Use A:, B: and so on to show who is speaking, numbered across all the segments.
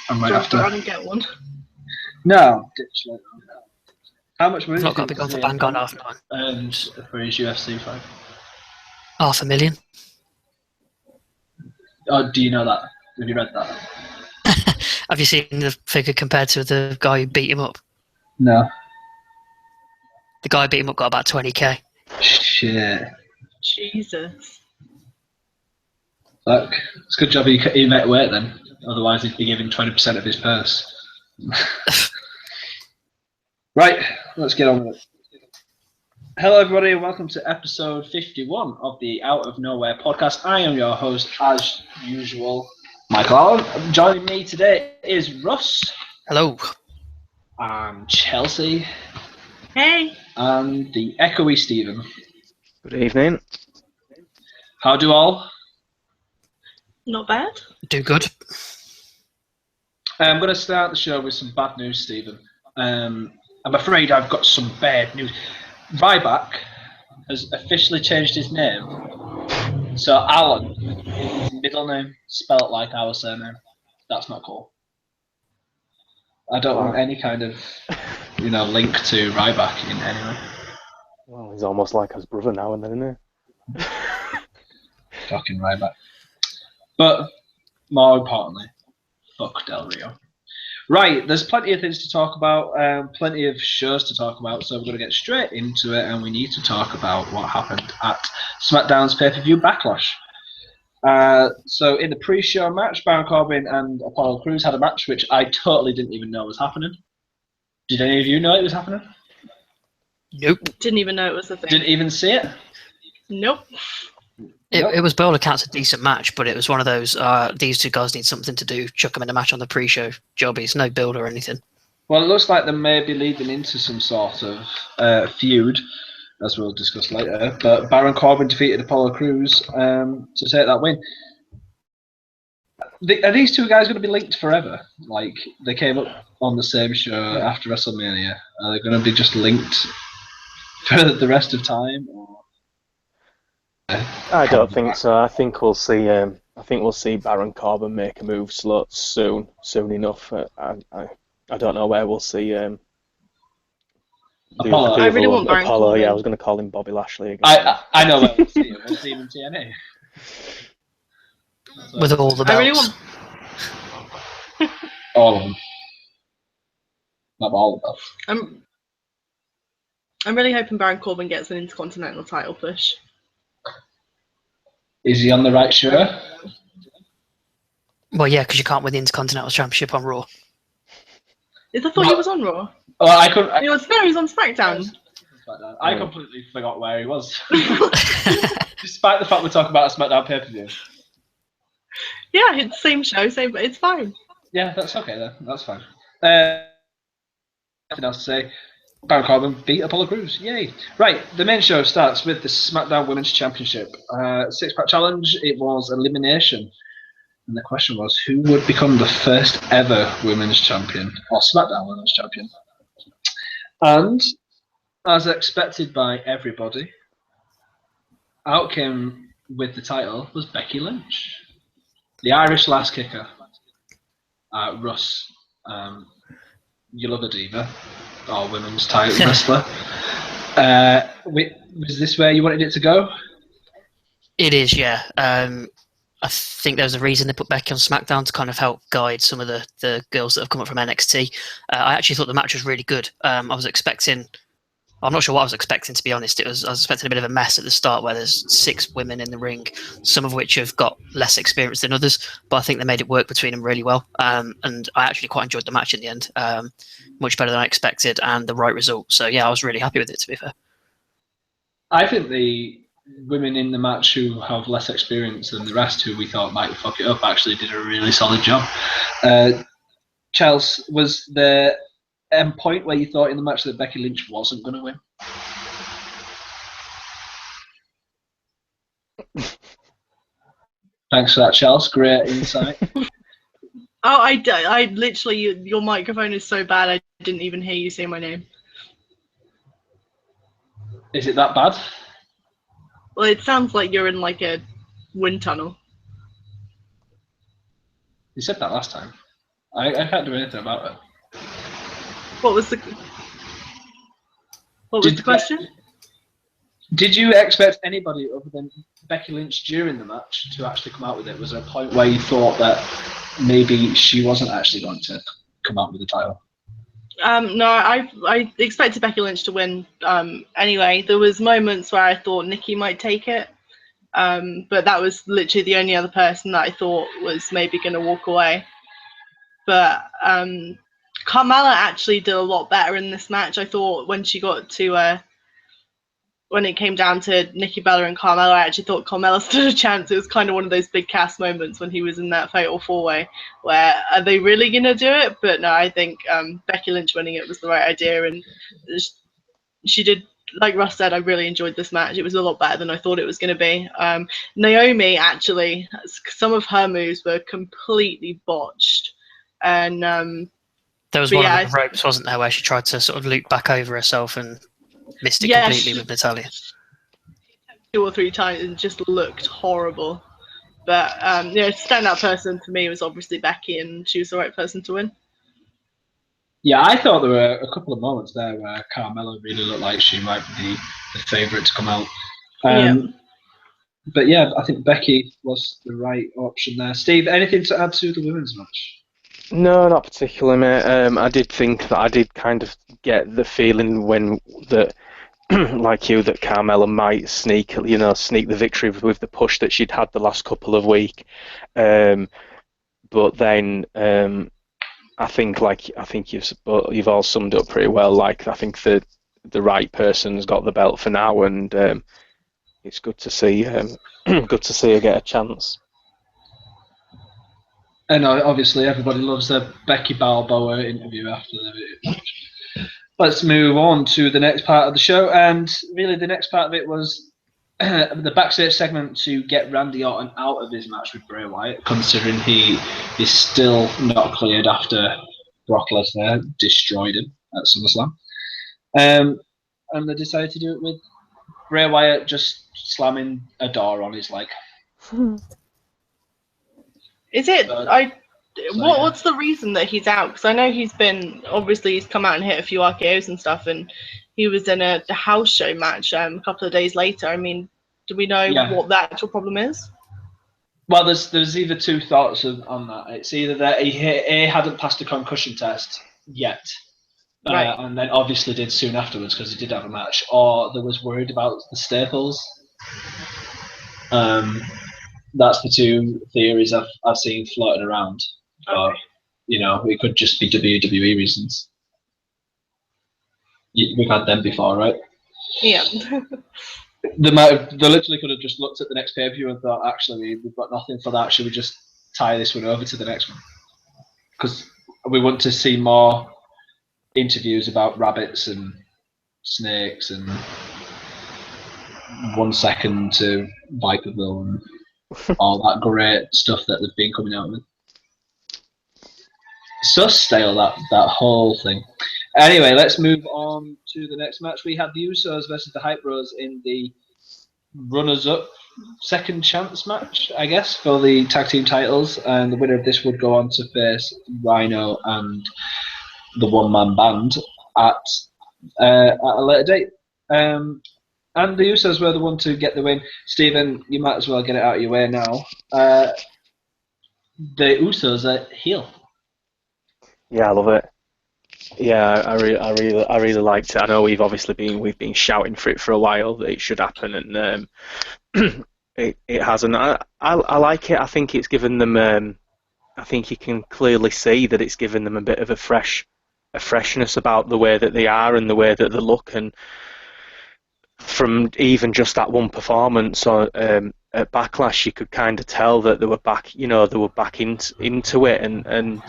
A: I might
B: Jump
A: have to.
B: around and get one.
A: No, ditch later on. How much money
C: I've
A: do you
C: not got to be
A: think
C: going for
A: CM
C: Vanguard
A: Punk
C: half 9.
A: earned for his UFC fight?
C: $500,000.
A: Oh, do you know that? Have you read that?
C: Have you seen the figure compared to the guy who beat him up?
A: No.
C: The guy who beat him up got about 20k.
A: Shit.
B: Jesus.
A: Look, it's a good job he met weight then. Otherwise, he'd be giving 20% of his purse. Right, let's get on with it. Hello, everybody, and welcome to episode 51 of the Out of Nowhere podcast. I am your host, as usual, Michael Allen. Joining me today is Russ.
C: Hello.
A: And Chelsea.
B: Hey.
A: And the echoey Stephen.
D: Good evening.
A: How do all?
B: Not bad.
C: Do good.
A: I'm going to start the show with some bad news, Stephen. I'm afraid I've got some bad news. Ryback has officially changed his name. So Alan is his middle name, spelled like our surname. That's not cool. I don't want any kind of, link to Ryback in any way.
D: Well, he's almost like his brother now and then, isn't he?
A: Fucking Ryback. But more importantly, fuck Del Rio. Right, there's plenty of things to talk about, plenty of shows to talk about, so we're going to get straight into it, and we need to talk about what happened at SmackDown's pay-per-view Backlash. So in the pre-show match, Baron Corbin and Apollo Crews had a match which I totally didn't even know was happening. Did any of you know it was happening?
C: Nope.
B: Didn't even know it was a thing.
A: Didn't even see it?
B: Nope.
C: It was by all accounts a decent match, but it was one of those, these two guys need something to do, chuck them in a match on the pre-show jobbies, no build or anything.
A: Well, it looks like they may be leading into some sort of feud, as we'll discuss later. But Baron Corbin defeated Apollo Crews to take that win. Are these two guys going to be linked forever? Like, they came up on the same show after WrestleMania. Are they going to be just linked for the rest of time? Or?
D: I don't think so. I think we'll see. I think we'll see Baron Corbin make a move soon enough. I don't know where we'll see.
A: Apollo.
B: I really want Baron
D: Apollo.
B: Corbin.
D: Yeah, I was going to call him Bobby Lashley again.
A: I know where we'll see him. We'll see him in TNA.
C: With all the belts.
B: I really want.
A: All of them. Not all of them.
B: I'm really hoping Baron Corbin gets an Intercontinental title push.
A: Is he on the right show?
C: Well, yeah, because you can't win the Intercontinental Championship on Raw.
B: I thought he was on Raw.
A: Well, I couldn't.
B: He was on SmackDown.
A: I completely forgot where he was. Despite the fact we're talking about a SmackDown pay-per-view.
B: Yeah, it's the same show, but it's fine.
A: Yeah, that's okay then. That's fine. Nothing else to say. Baron Corbin beat Apollo Crews. Yay. Right, the main show starts with the SmackDown Women's Championship. Six-pack challenge, it was elimination. And the question was, who would become the first ever Women's Champion, or SmackDown Women's Champion? And, as expected by everybody, out came with the title was Becky Lynch. The Irish Lass Kicker. Russ, you love a diva, or women's title wrestler. Was this where you wanted it to go?
C: It is, yeah. I think there's a reason they put Becky on SmackDown to kind of help guide some of the girls that have come up from NXT. I actually thought the match was really good. I'm not sure what I was expecting, to be honest. I was expecting a bit of a mess at the start where there's 6 women in the ring, some of which have got less experience than others, but I think they made it work between them really well. And I actually quite enjoyed the match in the end, much better than I expected, and the right result. So yeah, I was really happy with it, to be fair.
A: I think the women in the match who have less experience than the rest, who we thought might fuck it up, actually did a really solid job. Chelsea, was there a point where you thought in the match that Becky Lynch wasn't going to win? Thanks for that, Chelsea. Great insight.
B: I literally, your microphone is so bad I didn't even hear you say my name.
A: Is it that bad?
B: Well, it sounds like you're in like a wind tunnel.
A: You said that last time. I can't do anything about it.
B: What was the question?
A: Did you expect anybody other than Becky Lynch during the match to actually come out with it? Was there a point where you thought that maybe she wasn't actually going to come out with the title?
B: No, I expected Becky Lynch to win. Anyway, there was moments where I thought Nikki might take it, but that was literally the only other person that I thought was maybe going to walk away. But Carmella actually did a lot better in this match. I thought when she got to when it came down to Nikki Bella and Carmella, I actually thought Carmella stood a chance. It was kind of one of those big cast moments when he was in that fatal four-way where are they really going to do it? But no, I think Becky Lynch winning it was the right idea. And she did, like Russ said, I really enjoyed this match. It was a lot better than I thought it was going to be. Naomi, actually, some of her moves were completely botched. And
C: there was one on the ropes, wasn't there, where she tried to sort of loop back over herself and missed it completely with Natalya.
B: 2 or 3 times and just looked horrible. But standout person for me was obviously Becky, and she was the right person to win.
A: Yeah, I thought there were a couple of moments there where Carmella really looked like she might be the favourite to come out. But yeah, I think Becky was the right option there. Steve, anything to add to the women's match?
D: No, not particularly, mate. I did think that I did kind of get the feeling when that, like you, that Carmella might sneak the victory with the push that she'd had the last couple of weeks. But then I think you've all summed up pretty well. Like I think the right person's got the belt for now, and it's good to see her get a chance.
A: And obviously, everybody loves the Becky Balboa interview after the match. Let's move on to the next part of the show. And really, the next part of it was the backstage segment to get Randy Orton out of his match with Bray Wyatt, considering he is still not cleared after Brock Lesnar destroyed him at SummerSlam. And they decided to do it with Bray Wyatt just slamming a door on his leg.
B: Is it? What's the reason that he's out? Because I know he's come out and hit a few RKOs and stuff, and he was in a house show match a couple of days later. I mean, do we know what the actual problem is?
A: Well, there's either two thoughts on that. It's either that he hadn't passed a concussion test yet, right, and then obviously did soon afterwards because he did have a match, or there was worried about the staples. That's the two theories I've seen floating around. But, it could just be WWE reasons. We've had them before, right?
B: Yeah.
A: They literally could have just looked at the next pay-per-view and thought, actually, we've got nothing for that. Should we just tie this one over to the next one? Because we want to see more interviews about rabbits and snakes and 1 second to Viperville and all that great stuff that they've been coming out with. So stale, that whole thing. Anyway, let's move on to the next match. We had the Usos versus the Hype Bros in the runners-up second chance match, I guess, for the tag team titles. And the winner of this would go on to face Rhino and the one-man band at a later date. And the Usos were the one to get the win. Stephen, you might as well get it out of your way now. The Usos are heel.
D: Yeah, I love it. Yeah, I really liked it. I know we've been shouting for it for a while that it should happen, and it hasn't. I like it. I think it's given them. I think you can clearly see that it's given them a bit of a freshness about the way that they are and the way that they look, and from even just that one performance at Backlash, you could kind of tell that they were back. They were back into it, and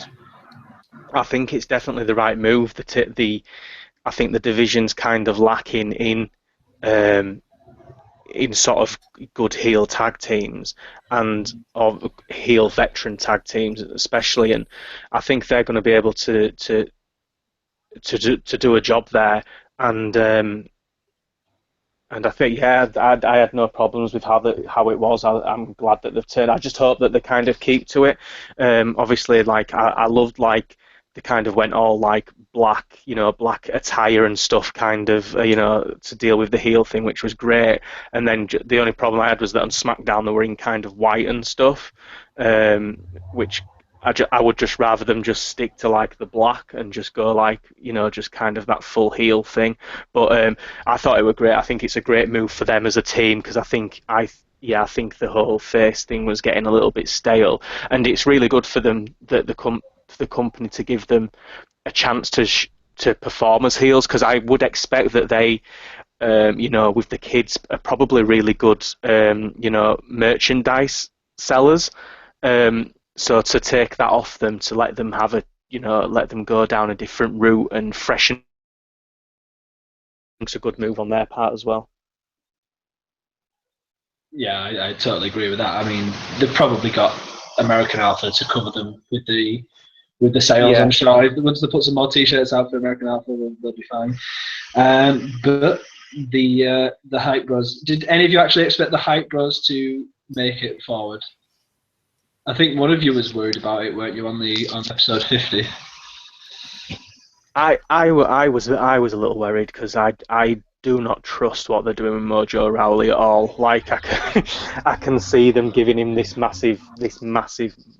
D: I think it's definitely the right move. I think the division's kind of lacking in sort of good heel tag teams and of heel veteran tag teams especially, and I think they're going to be able to do a job there, and And I think, yeah, I had no problems with how it was. I'm glad that they've turned. I just hope that they kind of keep to it. Obviously, like I loved like they kind of went all like black, black attire and stuff, kind of, to deal with the heel thing, which was great. And then the only problem I had was that on SmackDown they were in kind of white and stuff, which I would just rather them just stick to like the black and just go like, just kind of that full heel thing. But I thought it was great. I think it's a great move for them as a team because I think the whole face thing was getting a little bit stale, and it's really good for them that the company to give them a chance to perform as heels, because I would expect that they, with the kids, are probably really good, merchandise sellers. So to take that off them, to let them have let them go down a different route and freshen, it's a good move on their part as well.
A: Yeah, I totally agree with that. I mean, they've probably got American Alpha to cover them with the sales.
D: Yeah.
A: I'm sure once they put some more T-shirts out for American Alpha, they'll be fine. But the Hype Bros. Did any of you actually expect the Hype Bros to make it forward? I think one of you was worried about it, weren't you, on episode 50?
D: I was a little worried because I do not trust what they're doing with Mojo Rawley at all. Like I can see them giving him this massive,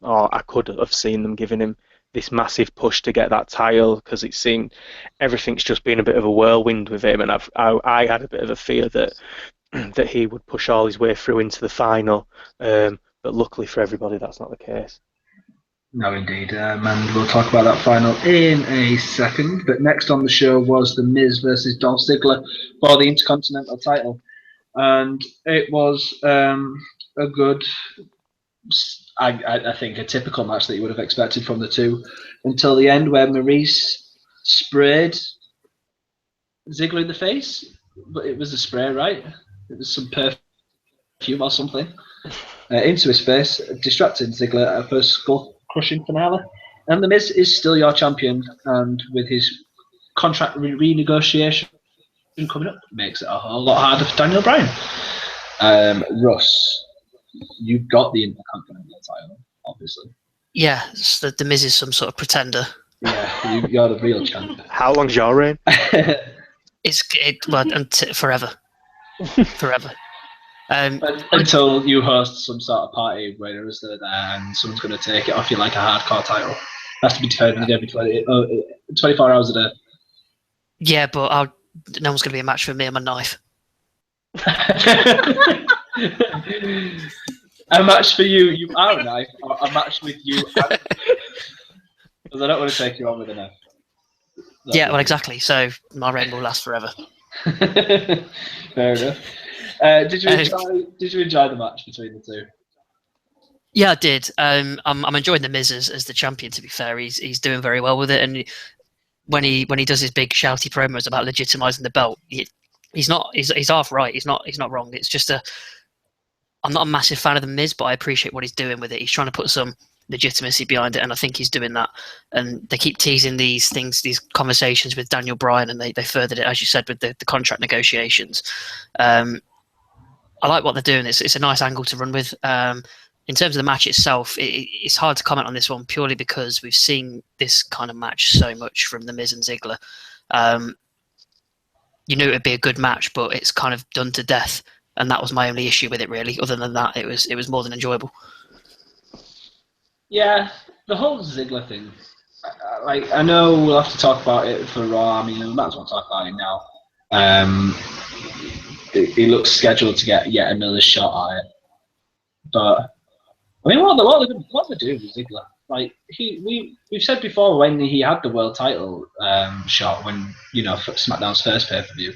D: or I could have seen them giving him this massive push to get that title, because it seemed everything's just been a bit of a whirlwind with him, and I had a bit of a fear that that he would push all his way through into the final. But luckily for everybody, that's not the case.
A: No, indeed. And we'll talk about that final in a second. But next on the show was The Miz versus Dolph Ziggler for the Intercontinental title. And it was a good, I think, a typical match that you would have expected from the two, until the end where Maurice sprayed Ziggler in the face. But it was a spray, right? It was some perfume or something into his face, distracting Ziggler at a first skull-crushing finale. And The Miz is still your champion, and with his contract renegotiation coming up, makes it a whole lot harder for Daniel Bryan. Russ, you've got the Intercontinental title, obviously.
C: Yeah, so the Miz is some sort of pretender.
A: Yeah, you're the real champ.
D: How long's your reign?
C: Forever. Forever.
A: Until you host some sort of party where they're there and someone's going to take it off you like a hardcore title. It has to be defended every 24 hours a day.
C: Yeah, but no one's going to be a match for me and my knife.
A: A match for you, you are a knife, or a match with you. Because I don't want to take you on with a knife.
C: Yeah, well, exactly. So my reign will last forever.
A: Fair enough. Did you enjoy the match between the two?
C: Yeah, I did. I'm enjoying the Miz as the champion. To be fair, he's doing very well with it, and when he does his big shouty promos about legitimizing the belt, he's half right. He's not wrong. It's just I'm not a massive fan of the Miz, but I appreciate what he's doing with it. He's trying to put some legitimacy behind it, and I think he's doing that. And they keep teasing these things, these conversations with Daniel Bryan, and they furthered it, as you said, with the contract negotiations. I like what they're doing. It's a nice angle to run with. In terms of the match itself, it's hard to comment on this one purely because we've seen this kind of match so much from The Miz and Ziggler. You knew it would be a good match, but it's kind of done to death, and that was my only issue with it, really. Other than that, it was more than enjoyable. Yeah,
A: the whole Ziggler thing. I know we'll have to talk about it for Raw. I mean, we might as well talk about it now. He looks scheduled to get yet another shot at it, but I mean, what are they doing with Ziggler? Like we've said before, when he had the world title shot, when for SmackDown's first pay-per-view,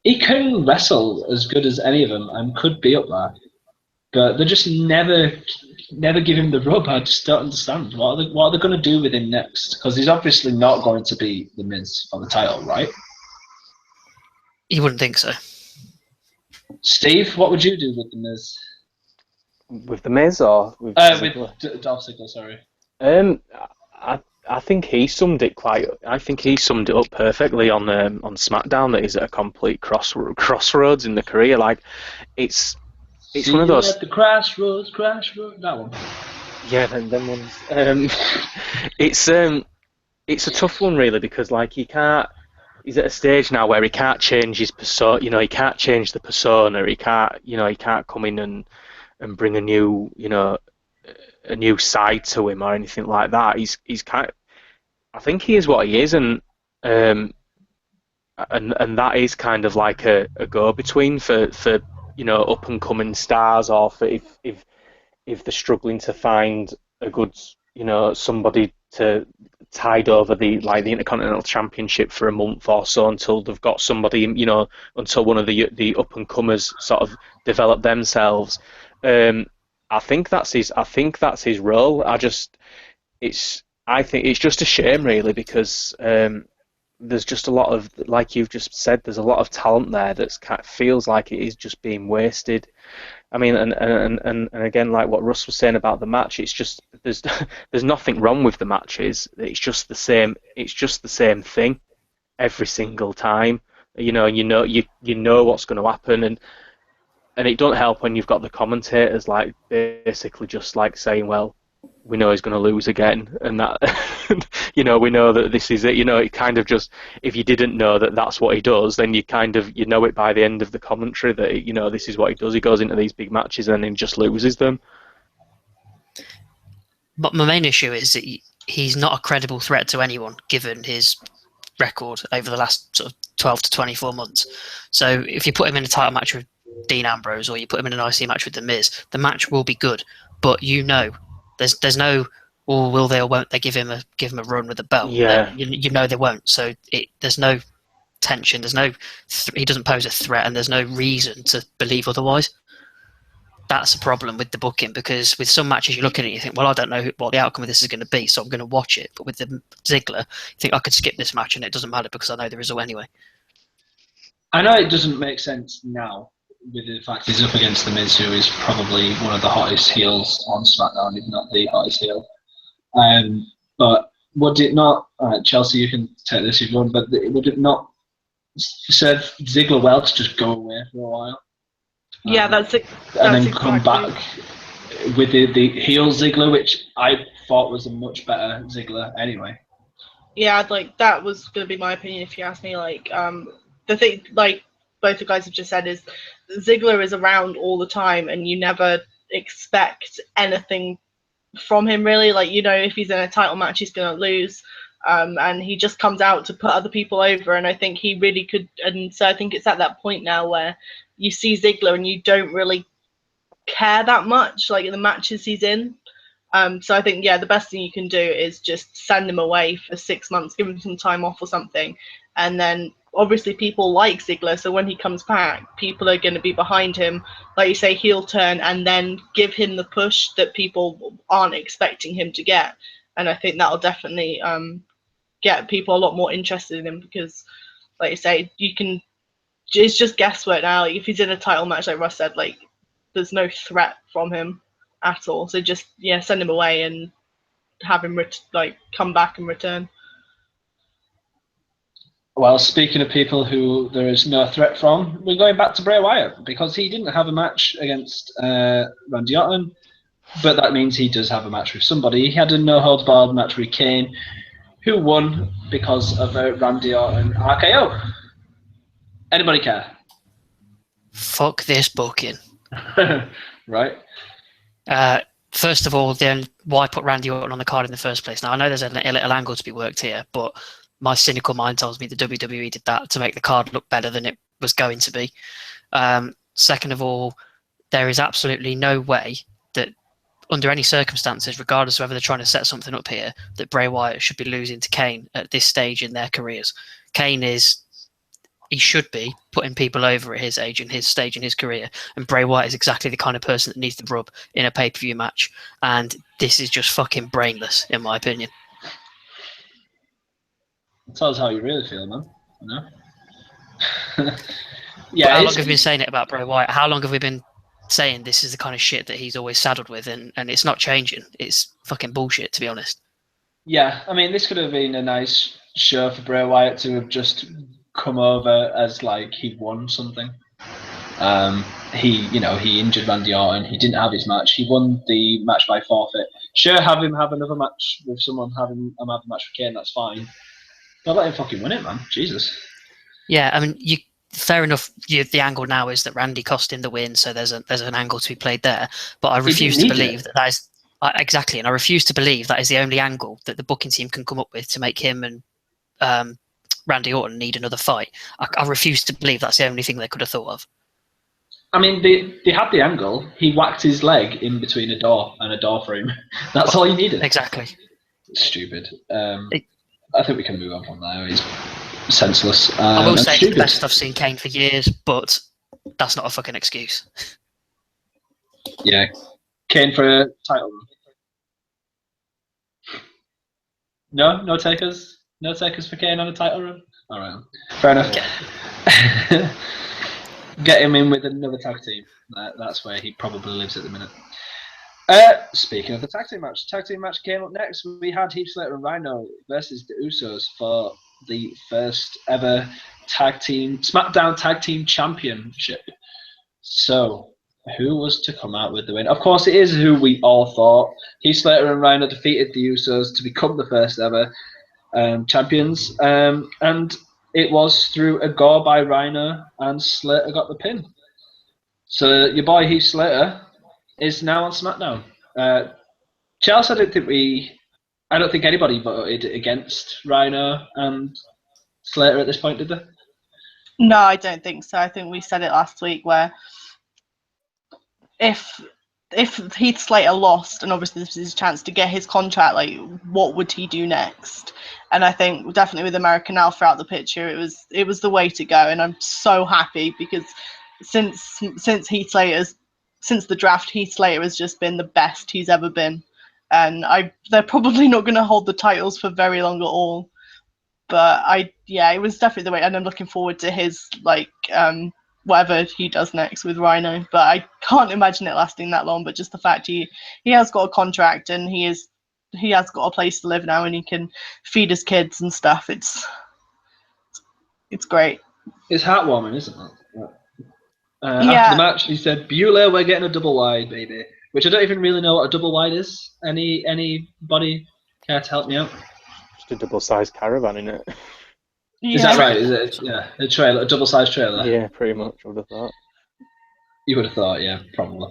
A: he can wrestle as good as any of them and could be up there, but they just never give him the rub. I just don't understand what are they going to do with him next, because he's obviously not going to be the Miz for the title, right?
C: You wouldn't think so.
A: Steve, what would you do with the Miz?
D: With the Miz or with
A: Dolph Ziggler? Sorry.
D: I think he summed it up perfectly on SmackDown. That he's at a complete crossroads in the career. Like it's
A: See
D: one of
A: you
D: those.
A: at the crossroads, that one.
D: Yeah, them ones. It's a tough one really because like he can't. He's at a stage now where he can't change his persona. You know, he can't change the persona. He can't come in and bring a new side to him or anything like that. He's kind of, I think he is what he is, um, and that is kind of like a go-between for up and coming stars, or for if they're struggling to find a good somebody to tide over the Intercontinental Championship for a month or so until they've got somebody, until one of the up and comers sort of develop themselves. I think that's his role. I think it's just a shame really because there's just a lot of, like you've just said, there's a lot of talent there that feels like it is just being wasted. I mean, and again, like what Russ was saying about the match, it's just there's nothing wrong with the matches. It's just the same. It's just the same thing every single time. You know what's going to happen, and it don't help when you've got the commentators like basically just like saying, well, we know he's going to lose again, and that we know that this is it. It kind of just, if you didn't know that that's what he does, then you kind of know it by the end of the commentary that this is what he does. He goes into these big matches and then he just loses them.
C: But my main issue is that he's not a credible threat to anyone given his record over the last sort of 12 to 24 months. So if you put him in a title match with Dean Ambrose or you put him in an IC match with The Miz, the match will be good, but there's no, well, will they or won't they give him a run with the belt?
D: Yeah.
C: They won't. So there's no tension. There's no. He doesn't pose a threat, and there's no reason to believe otherwise. That's a problem with the booking because with some matches you look at it, and you think, well, I don't know what the outcome of this is going to be, so I'm going to watch it. But with the Ziggler, you think I could skip this match and it doesn't matter because I know the result anyway. I
A: know it doesn't make sense now, with the fact he's up against The Miz, who is probably one of the hottest heels on SmackDown, if not the hottest heel. But would it not, Chelsea, you can take this if you want, but would it not serve Ziggler well to just go away for a while?
B: Yeah, that's it.
A: And then come back with the heel Ziggler, which I thought was a much better Ziggler anyway.
B: Yeah, like that was going to be my opinion if you asked me. Like, the thing, like both the guys have just said, is Ziggler is around all the time, and you never expect anything from him really. Like, if he's in a title match, he's going to lose, and he just comes out to put other people over. And I think he really could. And so I think it's at that point now where you see Ziggler and you don't really care that much, like in the matches he's in. So I think, the best thing you can do is just send him away for 6 months, give him some time off or something, and then obviously people like Ziggler, so when he comes back, people are going to be behind him, like you say, heel turn, and then give him the push that people aren't expecting him to get. And I think that'll definitely get people a lot more interested in him because, like you say, it's just guesswork now. Like, if he's in a title match, like Russ said, like there's no threat from him at all. So just send him away and have him come back and return.
A: Well, speaking of people who there is no threat from, we're going back to Bray Wyatt because he didn't have a match against Randy Orton, but that means he does have a match with somebody. He had a no-holds-barred match with Kane, who won because of a Randy Orton RKO. Anybody care?
C: Fuck this booking.
A: Right.
C: First of all, then why put Randy Orton on the card in the first place? Now, I know there's a little angle to be worked here, but my cynical mind tells me the WWE did that to make the card look better than it was going to be. Second of all, there is absolutely no way that under any circumstances, regardless of whether they're trying to set something up here, that Bray Wyatt should be losing to Kane at this stage in their careers. Kane he should be putting people over at his age and his stage in his career. And Bray Wyatt is exactly the kind of person that needs the rub in a pay-per-view match. And this is just fucking brainless, in my opinion.
A: Tell us how you really feel, man.
C: Yeah. How long have we been saying it about Bray Wyatt? How long have we been saying this is the kind of shit that he's always saddled with? And it's not changing. It's fucking bullshit, to be honest.
A: Yeah, I mean, this could have been a nice show for Bray Wyatt to have just come over as like he won something. He injured Randy Orton. He didn't have his match. He won the match by forfeit. Sure, have him have another match with someone. Have a match with Kane. That's fine. But let him fucking win it, man. Jesus.
C: Yeah, I mean, fair enough. The angle now is that Randy cost him the win, so there's an angle to be played there. But I refuse to believe that is exactly, and I refuse to believe that is the only angle that the booking team can come up with to make him and Randy Orton need another fight. I refuse to believe that's the only thing they could have thought of.
A: I mean, they had the angle. He whacked his leg in between a door and a door frame. That's all he needed.
C: Exactly.
A: Stupid. I think we can move on from there. He's senseless.
C: I will say it's
A: stupid.
C: the best I've seen Kane for years, but that's not a fucking excuse.
A: Yeah. Kane for a title run. No takers? No takers for Kane on a title run? Alright. Fair enough.
C: Okay.
A: Get him in with another tag team. That's where he probably lives at the minute. Speaking of the tag team match came up next. We had Heath Slater and Rhino versus the Usos for the first ever SmackDown Tag Team Championship. So, who was to come out with the win? Of course, it is who we all thought. Heath Slater and Rhino defeated the Usos to become the first ever champions. And it was through a gore by Rhino, and Slater got the pin. So your boy Heath Slater is now on SmackDown. Chelsea, I don't think anybody voted against Rhino and Slater at this point, did they?
B: No, I don't think so. I think we said it last week where if Heath Slater lost, and obviously this is his chance to get his contract, like what would he do next? And I think definitely with American Alpha out the picture, it was the way to go. And I'm so happy because since the draft, Heath Slater has just been the best he's ever been. And they're probably not going to hold the titles for very long at all. But it was definitely the way. And I'm looking forward to his whatever he does next with Rhino. But I can't imagine it lasting that long. But just the fact he has got a contract and he has got a place to live now and he can feed his kids and stuff. It's great.
A: It's heartwarming, isn't it? After the match, he said, "Beulah, we're getting a double wide, baby." Which I don't even really know what a double wide is. Anybody care to help me out?
D: Just a double-sized caravan, in it.
B: Yeah.
A: Is that right? Is it? Yeah, a double-sized trailer.
D: Yeah, pretty much. I would have thought.
A: You would have thought, yeah, probably.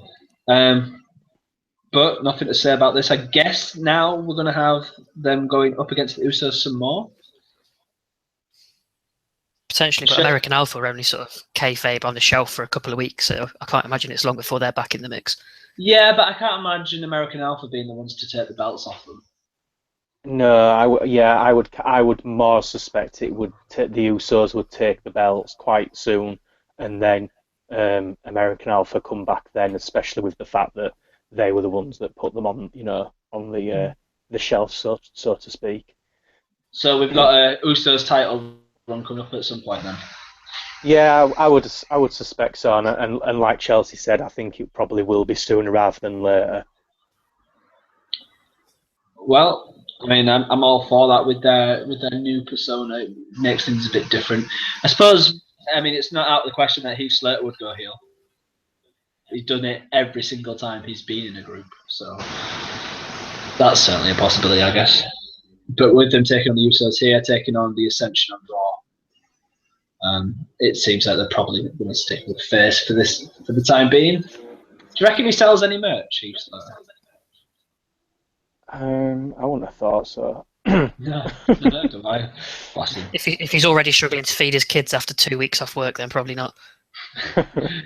A: But nothing to say about this. I guess now we're going to have them going up against the Usos some more.
C: Potentially, but American Alpha are only sort of kayfabe on the shelf for a couple of weeks, so I can't imagine it's long before they're back in the mix.
A: Yeah, but I can't imagine American Alpha being the ones to take the belts off them.
D: No, I would more suspect the Usos would take the belts quite soon, and then American Alpha come back then, especially with the fact that they were the ones that put them on, on the shelf, so to speak.
A: So we've got a Usos title run coming up at some point then.
D: Yeah, I would suspect so, and like Chelsea said, I think it probably will be sooner rather than later.
A: Well, I mean, I'm all for that with their new persona. It makes things a bit different. I suppose. I mean, it's not out of the question that Heath Slater would go heel. He's done it every single time he's been in a group, so that's certainly a possibility, I guess. But with them taking on the Usos here, taking on the Ascension on Raw, it seems like they're probably going to stick with face for the time being. Do you reckon he sells any merch, Heath Slater?
D: I wouldn't have thought so.
A: No, don't I?
C: If he's already struggling to feed his kids after 2 weeks off work, then probably not.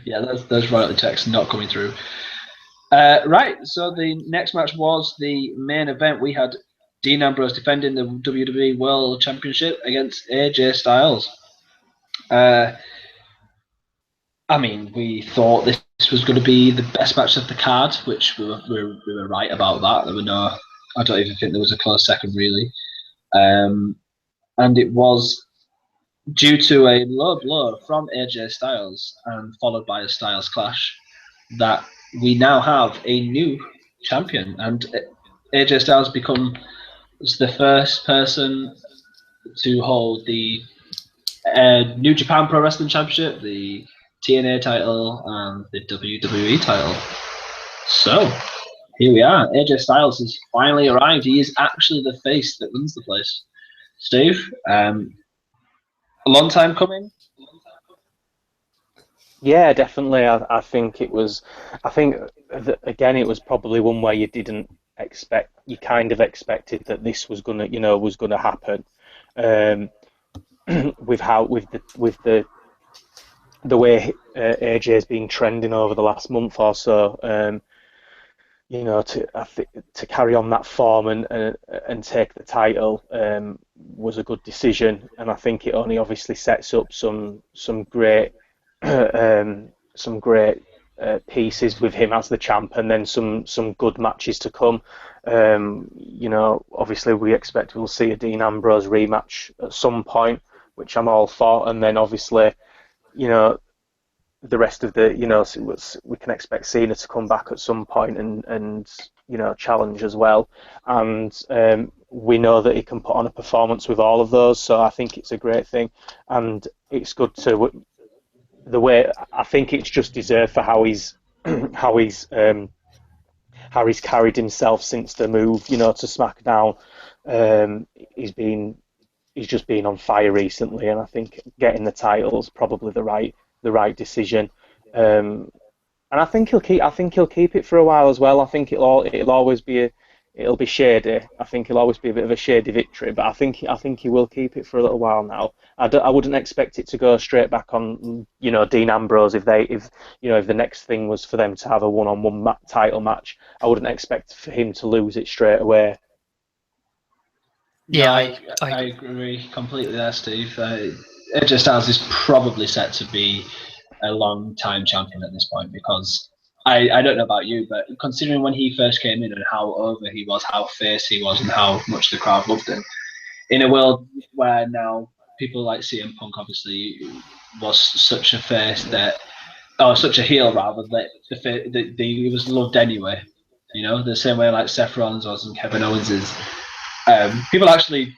A: Yeah, those royalty checks not coming through. Right, so the next match was the main event. We had Dean Ambrose defending the WWE World Championship against AJ Styles. I mean, we thought this was going to be the best match of the card, which we were right about that. There were no, I don't even think there was a close second, really. And it was due to a low blow from AJ Styles and followed by a Styles Clash that we now have a new champion. And AJ Styles become was the first person to hold the New Japan Pro Wrestling Championship, the TNA title, and the WWE title. So, here we are. AJ Styles has finally arrived. He is actually the face that runs the place. Steve, a long time coming?
D: Yeah, definitely. I think it was. I think again, it was probably one where you didn't expect. You kind of expected that this was gonna happen. With the way AJ's been trending over the last month or so. To carry on that form and take the title was a good decision, and I think it only obviously sets up some great pieces with him as the champ, and then some good matches to come. Obviously we expect we'll see a Dean Ambrose rematch at some point, which I'm all for, and then obviously, the rest of we can expect Cena to come back at some point and challenge as well, and we know that he can put on a performance with all of those, so I think it's a great thing, and it's good to the way I think it's just deserved for how he's carried himself since the move, to SmackDown. He's just been on fire recently, and I think getting the title is probably the right decision. And I think he'll keep it for a while as well. I think it'll be shady. I think it'll always be a bit of a shady victory, but I think he will keep it for a little while now. I wouldn't expect it to go straight back on, Dean Ambrose if the next thing was for them to have a one-on-one title match. I wouldn't expect for him to lose it straight away.
A: Yeah, I agree completely there, Steve. AJ Styles is probably set to be a long-time champion at this point, because I don't know about you, but considering when he first came in and how over he was, how fierce he was, and how much the crowd loved him, in a world where now people like CM Punk obviously was such a face such a heel rather, that he was loved anyway. The same way like Seth Rollins was and Kevin Owens is. People actually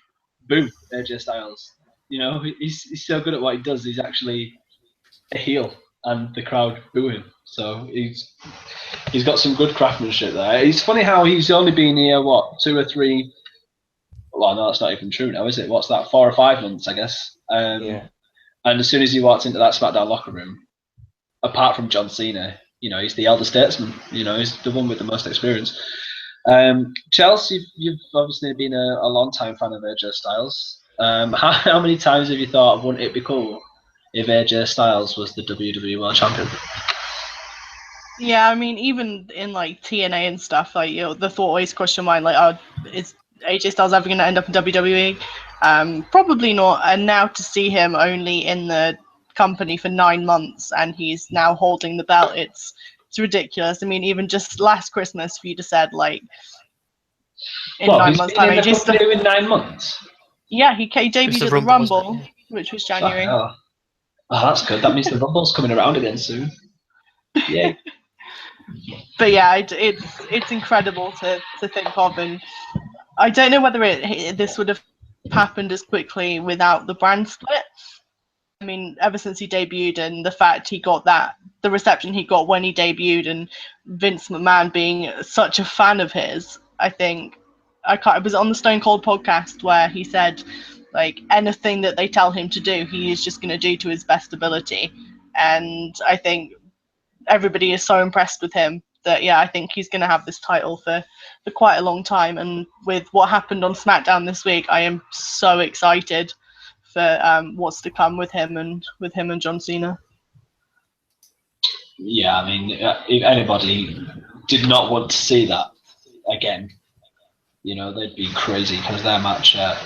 A: boo AJ Styles. He's so good at what he does. He's actually a heel, and the crowd boo him. So he's got some good craftsmanship there. It's funny how he's only been here 2 or 3. Well, no, that's not even true now, is it? What's that? 4 or 5 months, I guess.
D: Yeah.
A: And as soon as he walked into that SmackDown locker room, apart from John Cena, he's the elder statesman. He's the one with the most experience. Chelsea, you've obviously been a long-time fan of AJ Styles. How many times have you thought, wouldn't it be cool if AJ Styles was the WWE World Champion?
B: Yeah, I mean, even in like TNA and stuff, like the thought always crossed your mind, like, is AJ Styles ever going to end up in WWE? Probably not. And now to see him only in the company for 9 months, and he's now holding the belt, it's ridiculous. I mean, even just last Christmas, if you'd have said like in 9 months' time,
A: in 9 months.
B: Yeah, he debuted at the Rumble, which was January.
A: Oh, that's good. That means the Rumble's coming around again soon. Yeah.
B: But yeah, it's incredible to think of, and I don't know whether this would have happened as quickly without the brand split. I mean, ever since he debuted, and the fact he got the reception he got when he debuted, and Vince McMahon being such a fan of his, I think it was on the Stone Cold podcast where he said, like, anything that they tell him to do, he is just going to do to his best ability. And I think everybody is so impressed with him that, yeah, I think he's going to have this title for quite a long time. And with what happened on SmackDown this week, I am so excited for what's to come with him and John Cena.
A: Yeah, I mean, if anybody did not want to see that again, they'd be crazy, because their match at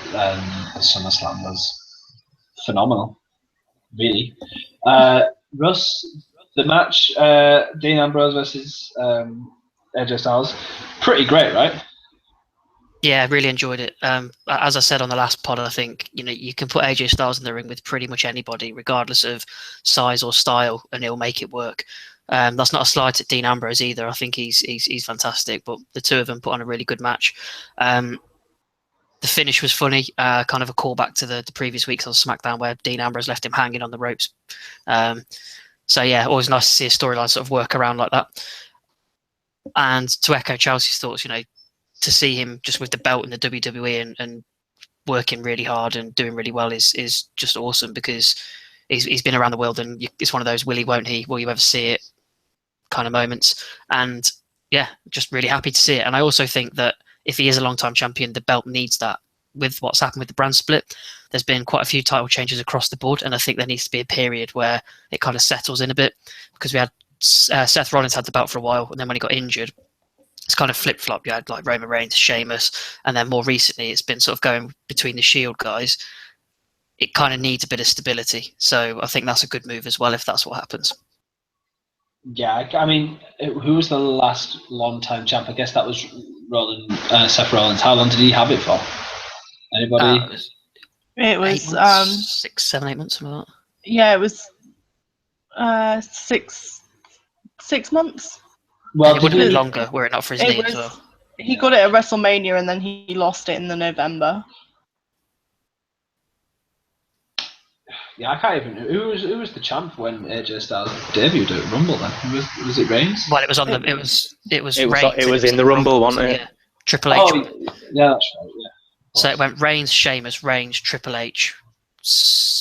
A: SummerSlam was phenomenal, really. Russ, the match, Dean Ambrose versus AJ Styles, pretty great, right?
C: Yeah, I really enjoyed it. As I said on the last pod, I think you can put AJ Styles in the ring with pretty much anybody, regardless of size or style, and he'll make it work. That's not a slight at Dean Ambrose either. I think he's fantastic, but the two of them put on a really good match. The finish was funny, kind of a callback to the previous weeks on SmackDown where Dean Ambrose left him hanging on the ropes. So yeah, always nice to see a storyline sort of work around like that. And to echo Chelsea's thoughts, to see him just with the belt in the WWE and working really hard and doing really well is just awesome, because he's been around the world, and it's one of those will he, won't he, will you ever see it kind of moments. And yeah, just really happy to see it. And I also think that if he is a long-time champion, the belt needs that. With what's happened with the brand split, there's been quite a few title changes across the board, and I think there needs to be a period where it kind of settles in a bit, because we had Seth Rollins had the belt for a while, and then when he got injured, it's kind of flip-flop. You had like Roman Reigns, Sheamus, and then more recently it's been sort of going between the Shield guys. It kind of needs a bit of stability, so I think that's a good move as well if that's what happens.
A: Yeah, I mean, who was the last long-time champ? I guess that was Seth Rollins. How long did he have it for? Anybody?
B: It was
C: 6, 7, 8 months, something like that.
B: Yeah, it was 6 months.
C: Well, it would have been longer were it not for his knee as well.
B: He got it at WrestleMania, and then he lost it in the November.
A: Yeah, I can't even. Who was the champ when AJ Styles debuted at Rumble? Then was it Reigns?
C: Well, it was on the. It was Reigns.
D: It was in the Rumble, wasn't it?
C: Yeah. Triple H.
A: Oh, yeah, that's right. Yeah.
C: So it went Reigns, Sheamus, Reigns, Triple H,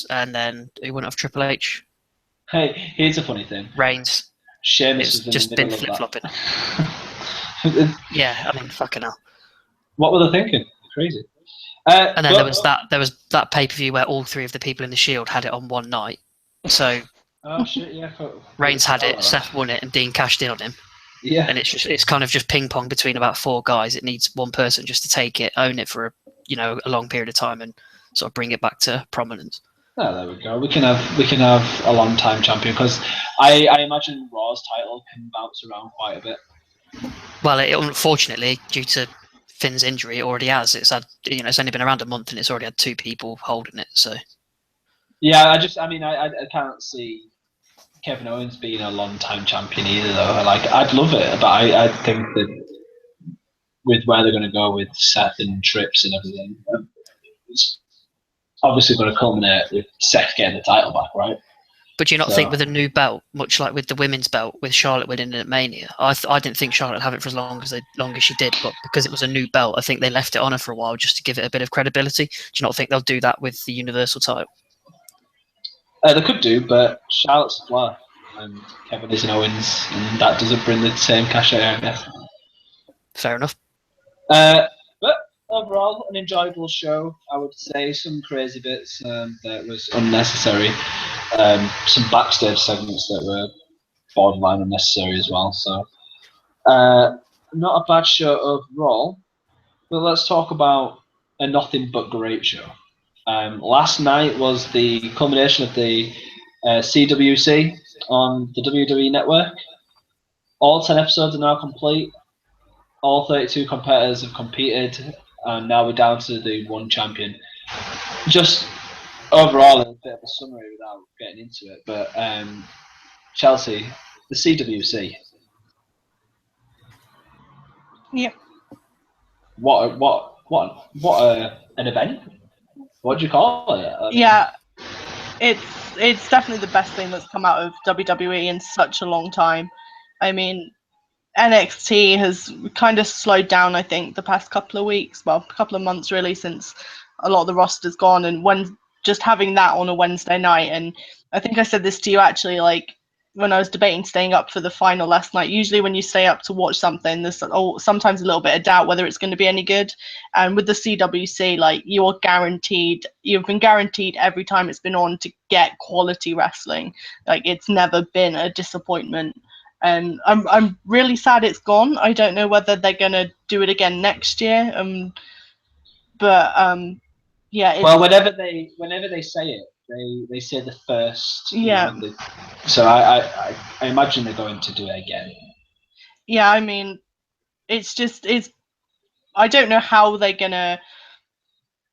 C: and then who wouldn't have Triple H?
A: Hey, here's a funny thing.
C: Reigns.
A: Sheamus
C: It's
A: was
C: just
A: in the
C: been
A: middle
C: flip
A: of
C: flopping.
A: that.
C: Yeah, I mean, fucking hell.
A: What were they thinking? Crazy.
C: And then there was that pay per view where all three of the people in the Shield had it on one night. So
A: oh shit! Yeah.
C: Reigns had it, Seth won it, and Dean cashed in on him.
A: Yeah.
C: And it's kind of just ping pong between about 4 guys. It needs one person just to take it, own it for a long period of time, and sort of bring it back to prominence.
A: Oh, there we go. We can have a long time champion, because I imagine Raw's title can bounce around quite a bit.
C: Well, unfortunately, due to Finn's injury, it already has. It's had it's only been around a month, and it's already had 2 people holding it. So
A: yeah, I can't see Kevin Owens being a long time champion either, though. Like, I'd love it, but I think that with where they're going to go with Seth and Trips and everything, it's obviously going to culminate with Seth getting the title back, right?
C: But do you not think with a new belt, much like with the women's belt, with Charlotte winning it at Mania, I didn't think Charlotte would have it for as long as she did, but because it was a new belt, I think they left it on her for a while just to give it a bit of credibility. Do you not think they'll do that with the Universal title?
A: They could do, but Charlotte's a Flair, and Kevin is an Owens, and that doesn't bring the same cachet, I guess.
C: Fair enough.
A: But overall, an enjoyable show, I would say. Some crazy bits that was unnecessary. Some backstage segments that were borderline unnecessary as well. So, not a bad show overall. But let's talk about a nothing but great show. Last night was the culmination of the CWC on the WWE Network. All 10 episodes are now complete. All 32 competitors have competed, and now we're down to the one champion. Just overall, a bit of a summary without getting into it, but Chelsea, the CWC.
B: Yep.
A: What an event. What do you call it?
B: Yeah, it's definitely the best thing that's come out of WWE in such a long time. I mean, NXT has kind of slowed down, I think, the past couple of weeks, well, a couple of months really, since a lot of the roster's gone, and when just having that on a Wednesday night, and I think I said this to you actually, like, when I was debating staying up for the final last night, usually when you stay up to watch something, there's sometimes a little bit of doubt whether it's going to be any good. And with the CWC, like, you've been guaranteed every time it's been on to get quality wrestling. Like, it's never been a disappointment. And I'm really sad it's gone. I don't know whether they're going to do it again next year. Yeah.
A: Well, whenever they say it, they say the first.
B: Yeah.
A: So I imagine they're going to do it again.
B: Yeah, I mean, it's I don't know how they're gonna.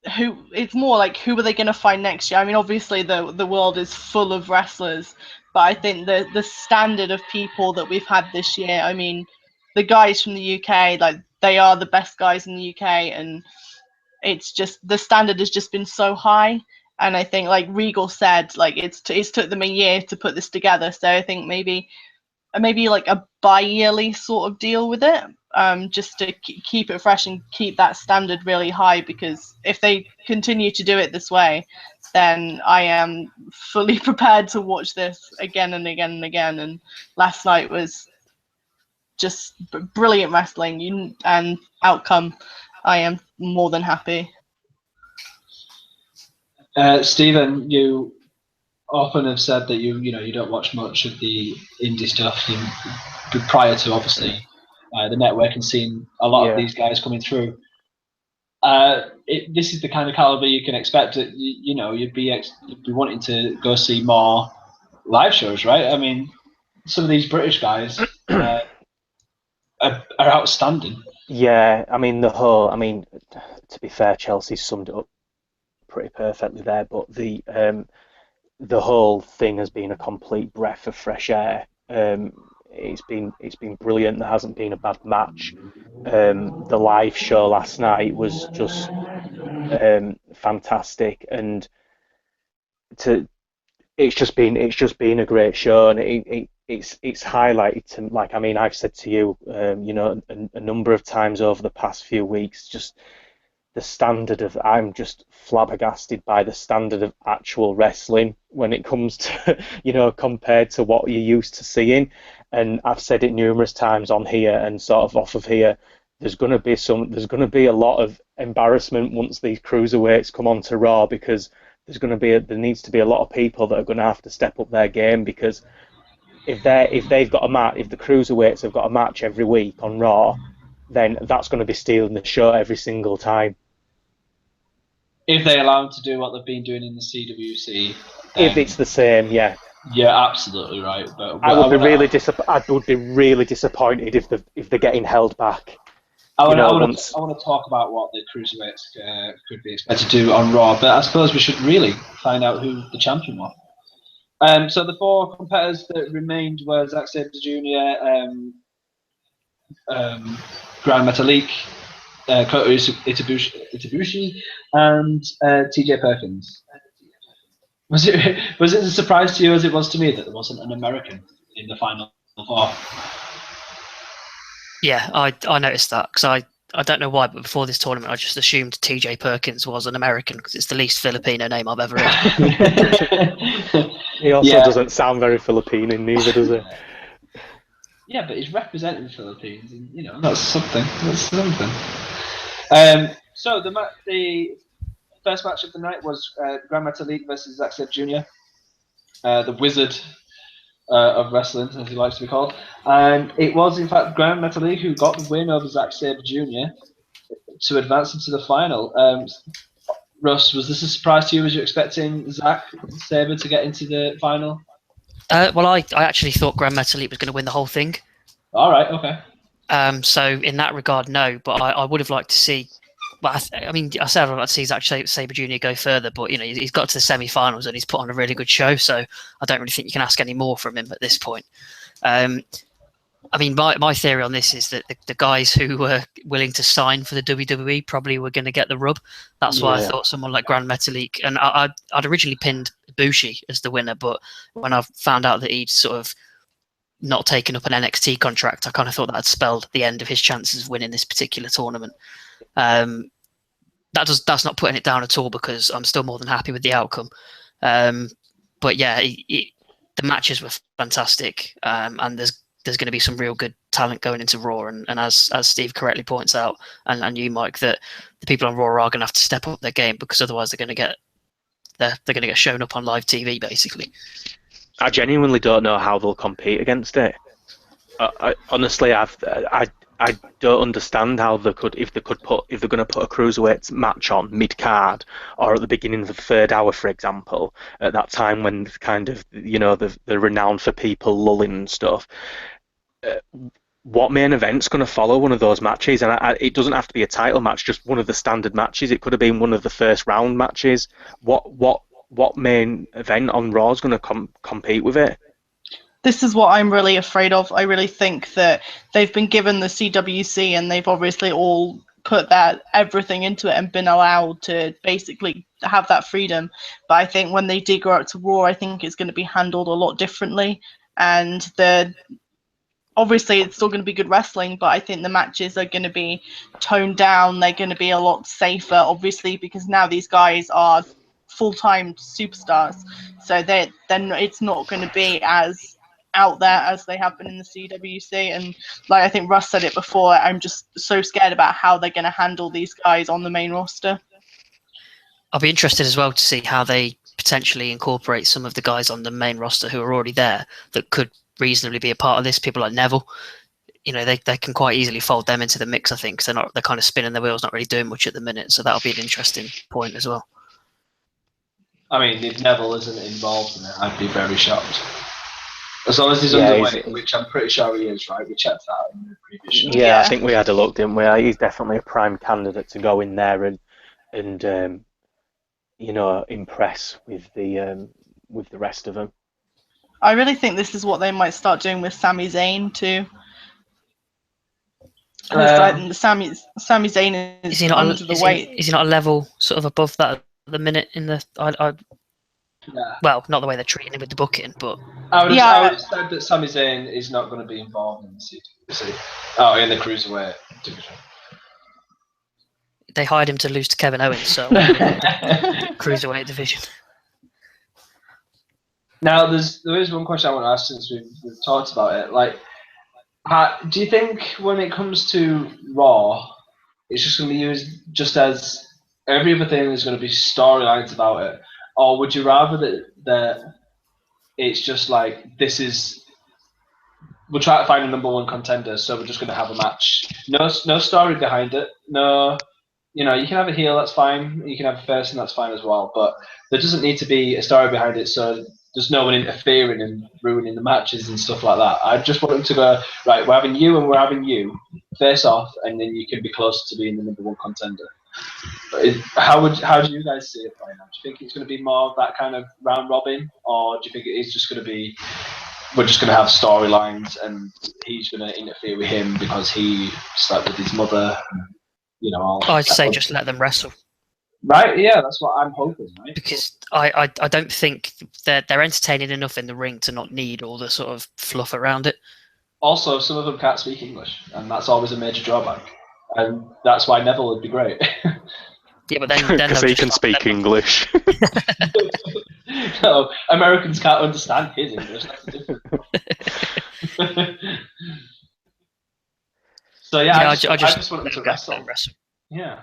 B: It's more like, who are they gonna find next year? I mean, obviously the world is full of wrestlers, but I think the standard of people that we've had this year. I mean, the guys from the UK, like, they are the best guys in the UK, and it's just the standard has just been so high. And I think, like Regal said, like it's took them a year to put this together. So I think maybe like a bi-yearly sort of deal with it, just to keep it fresh and keep that standard really high. Because if they continue to do it this way, then I am fully prepared to watch this again and again and again. And last night was just brilliant wrestling, and outcome. I am more than happy.
A: Stephen, you often have said that you don't watch much of the indie stuff. Prior to obviously the network and seeing a lot of these guys coming through. This is the kind of caliber you can expect. That you'd be wanting to go see more live shows, right? I mean, some of these British guys are outstanding.
D: Yeah, I mean to be fair, Chelsea summed it up pretty perfectly there. But the whole thing has been a complete breath of fresh air. It's been brilliant. There hasn't been a bad match. The live show last night was just fantastic, and it's just been a great show, and it's highlighted to, like, I mean, I've said to you, a number of times over the past few weeks, just the standard of, I'm just flabbergasted by the standard of actual wrestling when it comes to, compared to what you're used to seeing. And I've said it numerous times on here and sort of off of here, there's going to be a lot of embarrassment once these cruiserweights come onto Raw, because there needs to be a lot of people that are going to have to step up their game, because if the cruiserweights have got a match every week on Raw, then that's going to be stealing the show every single time.
A: If they allow them to do what they've been doing in the CWC.
D: If it's the same, yeah.
A: Yeah, absolutely right. But
D: I would be really disappointed if they're getting held back.
A: I want to talk about what the cruiserweights could be expected to do on Raw, but I suppose we should really find out who the champion was. So the four competitors that remained were Zack Sabre Jr., Gran Metalik, Kota Ibushi, and TJ Perkins. Was it a surprise to you as it was to me that there wasn't an American in the final four?
C: Yeah, I noticed that, because I don't know why, but before this tournament I just assumed TJ Perkins was an American, because it's the least Filipino name I've ever heard.
D: He also doesn't sound very Filipino, neither does he?
A: Yeah, but he's representing the Philippines, and that's something. So the first match of the night was Gran Metalik versus Zack Sabre Jr., the Wizard of wrestling, as he likes to be called. And it was, in fact, Gran Metalik who got the win over Zack Sabre Jr. to advance into the final. Russ, was this a surprise to you? Was you expecting Zack Sabre to get into the final?
C: Well, I actually thought Gran Metalik was going to win the whole thing.
A: All right, okay.
C: So in that regard, no. But I would have liked to see. Well, I said I'd like to see Zack Sabre Jr. go further, but he's got to the semi-finals and he's put on a really good show. So I don't really think you can ask any more from him at this point. My theory on this is that the guys who were willing to sign for the WWE probably were going to get the rub. That's why I thought someone like Gran Metalik, and I'd originally pinned Ibushi as the winner, but when I found out that he'd sort of not taken up an NXT contract, I kind of thought that had spelled the end of his chances of winning this particular tournament. That's not putting it down at all, because I'm still more than happy with the outcome. But yeah, the matches were fantastic, and there's going to be some real good talent going into Raw, and as Steve correctly points out, and you, Mike, that the people on Raw are going to have to step up their game, because otherwise they're going to get shown up on live TV basically.
D: I genuinely don't know how they'll compete against it. Honestly, I don't understand how they could, if they're going to put a cruiserweight match on mid card or at the beginning of the third hour, for example, at that time when kind of they're renowned for people lulling and stuff. What main event's going to follow one of those matches? And it doesn't have to be a title match, just one of the standard matches. It could have been one of the first round matches. What main event on Raw is going to compete with it?
B: This is what I'm really afraid of. I really think that they've been given the CWC and they've obviously all put that everything into it and been allowed to basically have that freedom. But I think when they do go up to Raw, I think it's going to be handled a lot differently. And obviously it's still going to be good wrestling, but I think the matches are going to be toned down. They're going to be a lot safer, obviously, because now these guys are full-time superstars. So then it's not going to be as out there as they have been in the CWC. And like I think Russ said it before, I'm just so scared about how they're going to handle these guys on the main roster.
C: I'll be interested as well to see how they potentially incorporate some of the guys on the main roster who are already there that could reasonably be a part of this. People like Neville, they can quite easily fold them into the mix, I think, because they're kind of spinning their wheels, not really doing much at the minute. So that'll be an interesting point as well.
A: I mean, if Neville isn't involved in it, I'd be very shocked. As long as he's underweight, which I'm pretty sure he is, right? We checked that in the previous show.
D: Yeah, I think we had a look, didn't we? He's definitely a prime candidate to go in there and impress with the rest of them.
B: I really think this is what they might start doing with Sami Zayn too. Sami Zayn is he not under the weight.
C: Is he not a level sort of above that at the minute in the? Well, not the way they're treating him with the booking, but
A: I would have said that Sami Zayn is not going to be involved in the CWC. Oh, in the cruiserweight division.
C: They hired him to lose to Kevin Owens, so cruiserweight division.
A: Now, there is one question I want to ask since we've talked about it. Like, do you think when it comes to Raw, it's just going to be used just as every other thing is going to be storylines about it, or would you rather that it's just like we'll try to find a number one contender, so we're just going to have a match, no story behind it, no. You can have a heel, that's fine. You can have a face, and that's fine as well. But there doesn't need to be a story behind it, so there's no one interfering and ruining the matches and stuff like that. I just want them to go, right, we're having you and we're having you face off, and then you can be closer to being the number one contender. How do you guys see it playing out? Do you think it's going to be more of that kind of round robin, or do you think it is just going to be we're just going to have storylines and he's going to interfere with him because he slept with his mother?
C: I'd say just let them wrestle.
A: Right, yeah, that's what I'm hoping, right?
C: Because I don't think they're entertaining enough in the ring to not need all the sort of fluff around it.
A: Also, some of them can't speak English, and that's always a major drawback. And that's why Neville would be great.
C: Yeah, but then
D: because he can speak English.
A: No, Americans can't understand his English. That's the difference. So I just want them to wrestle. Yeah,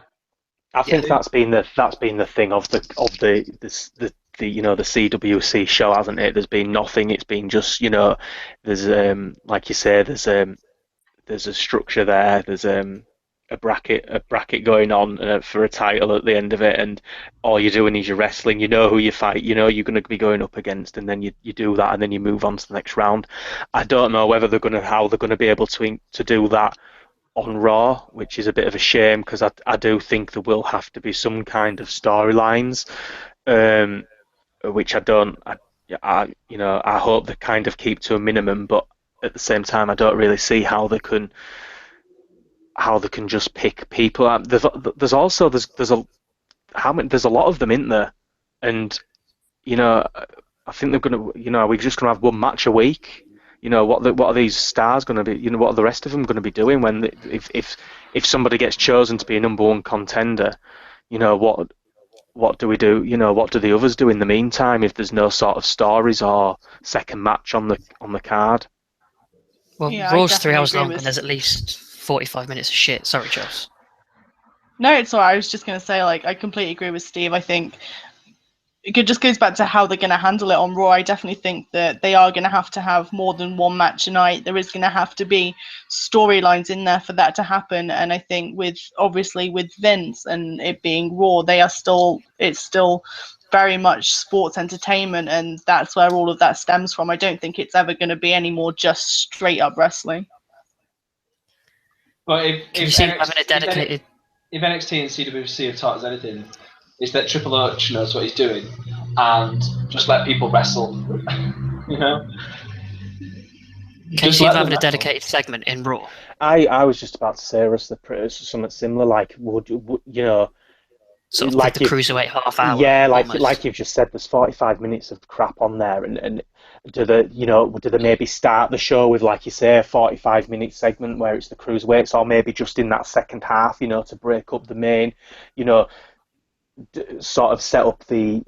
D: I think that's been the thing of the CWC show, hasn't it? There's been nothing. It's been just there's like you say, there's a structure there. There's a bracket going on for a title at the end of it, and all you're doing is you're wrestling. You know who you fight. You know you're going to be going up against, and then you do that, and then you move on to the next round. I don't know how they're going to be able to do that on Raw, which is a bit of a shame because I do think there will have to be some kind of storylines, which I hope they kind of keep to a minimum, but at the same time I don't really see how they can just pick people. There's a lot of them in there, and I think they're gonna we're just gonna have one match a week. What are these stars going to be? What are the rest of them going to be doing when if somebody gets chosen to be a number one contender? What do we do? What do the others do in the meantime if there's no sort of stories or second match on the card?
C: Well, Raw's 3 hours long and there's at least 45 minutes of shit. Sorry, Charles.
B: No, it's all right. I was just going to say, I completely agree with Steve. I think it just goes back to how they're going to handle it on Raw. I definitely think that they are going to have more than one match a night. There is going to have to be storylines in there for that to happen. And I think with Vince and it being Raw, it's still very much sports entertainment, and that's where all of that stems from. I don't think it's ever going to be any more just straight up wrestling.
A: Well, if
C: NXT
A: and CWC have taught us anything, it's that Triple H knows what he's doing, and just let people wrestle.
C: Casey
A: let
C: having
A: them
C: a dedicated segment in Raw.
D: I was just about to say, Russ, something similar. Like, would you know,
C: Sort of
D: like
C: the cruiserweight half hour.
D: yeah,
C: almost.
D: like you've just said, there's 45 minutes of crap on there, and do they maybe start the show with, like you say, a 45-minute segment where it's the cruiserweights, or maybe just in that second half, to break up the main, sort of set up the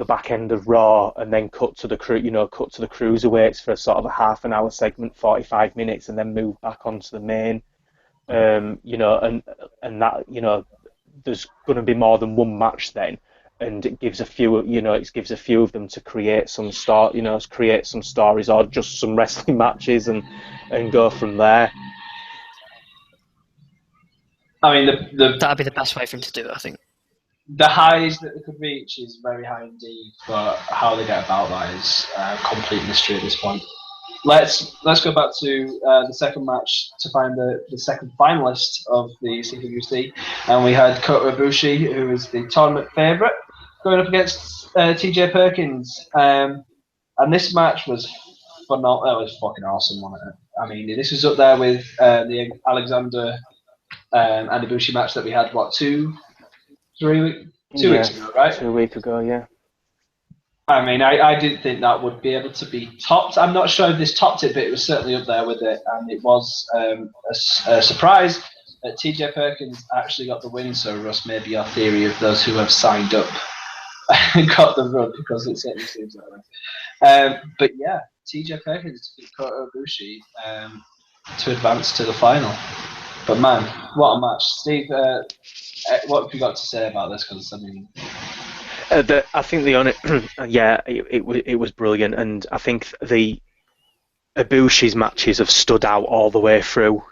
D: back end of Raw, and then cut to the cruiserweights for a sort of a half an hour segment, 45 minutes, and then move back onto the main. And that, there's going to be more than one match then, and it gives a few of them to create some stories, or just some wrestling matches, and go from there.
A: I mean,
C: that'd be the best way for him to do it, I think.
A: The highs that they could reach is very high indeed, but how they get about that is a complete mystery at this point. Let's go back to the second match to find the second finalist of the CWC, and we had Kota Ibushi, who is the tournament favourite, going up against TJ Perkins, and this match was phenomenal. It was fucking awesome, wasn't it? I mean, this was up there with the Alexander and Ibushi match that we had 2 weeks ago, right?
D: 2 weeks ago, yeah.
A: I mean, I didn't think that would be able to be topped. I'm not sure if this topped it, but it was certainly up there with it. And it was a surprise that TJ Perkins actually got the win. So, Russ, maybe your theory of those who have signed up got the run, because it certainly seems that way. But yeah, TJ Perkins beat Kota Ibushi to advance to the final. But man, what a match. Steve, what have you got to say about this? Because I mean,
D: I think the only it was brilliant, and I think the Ibushi's matches have stood out all the way through.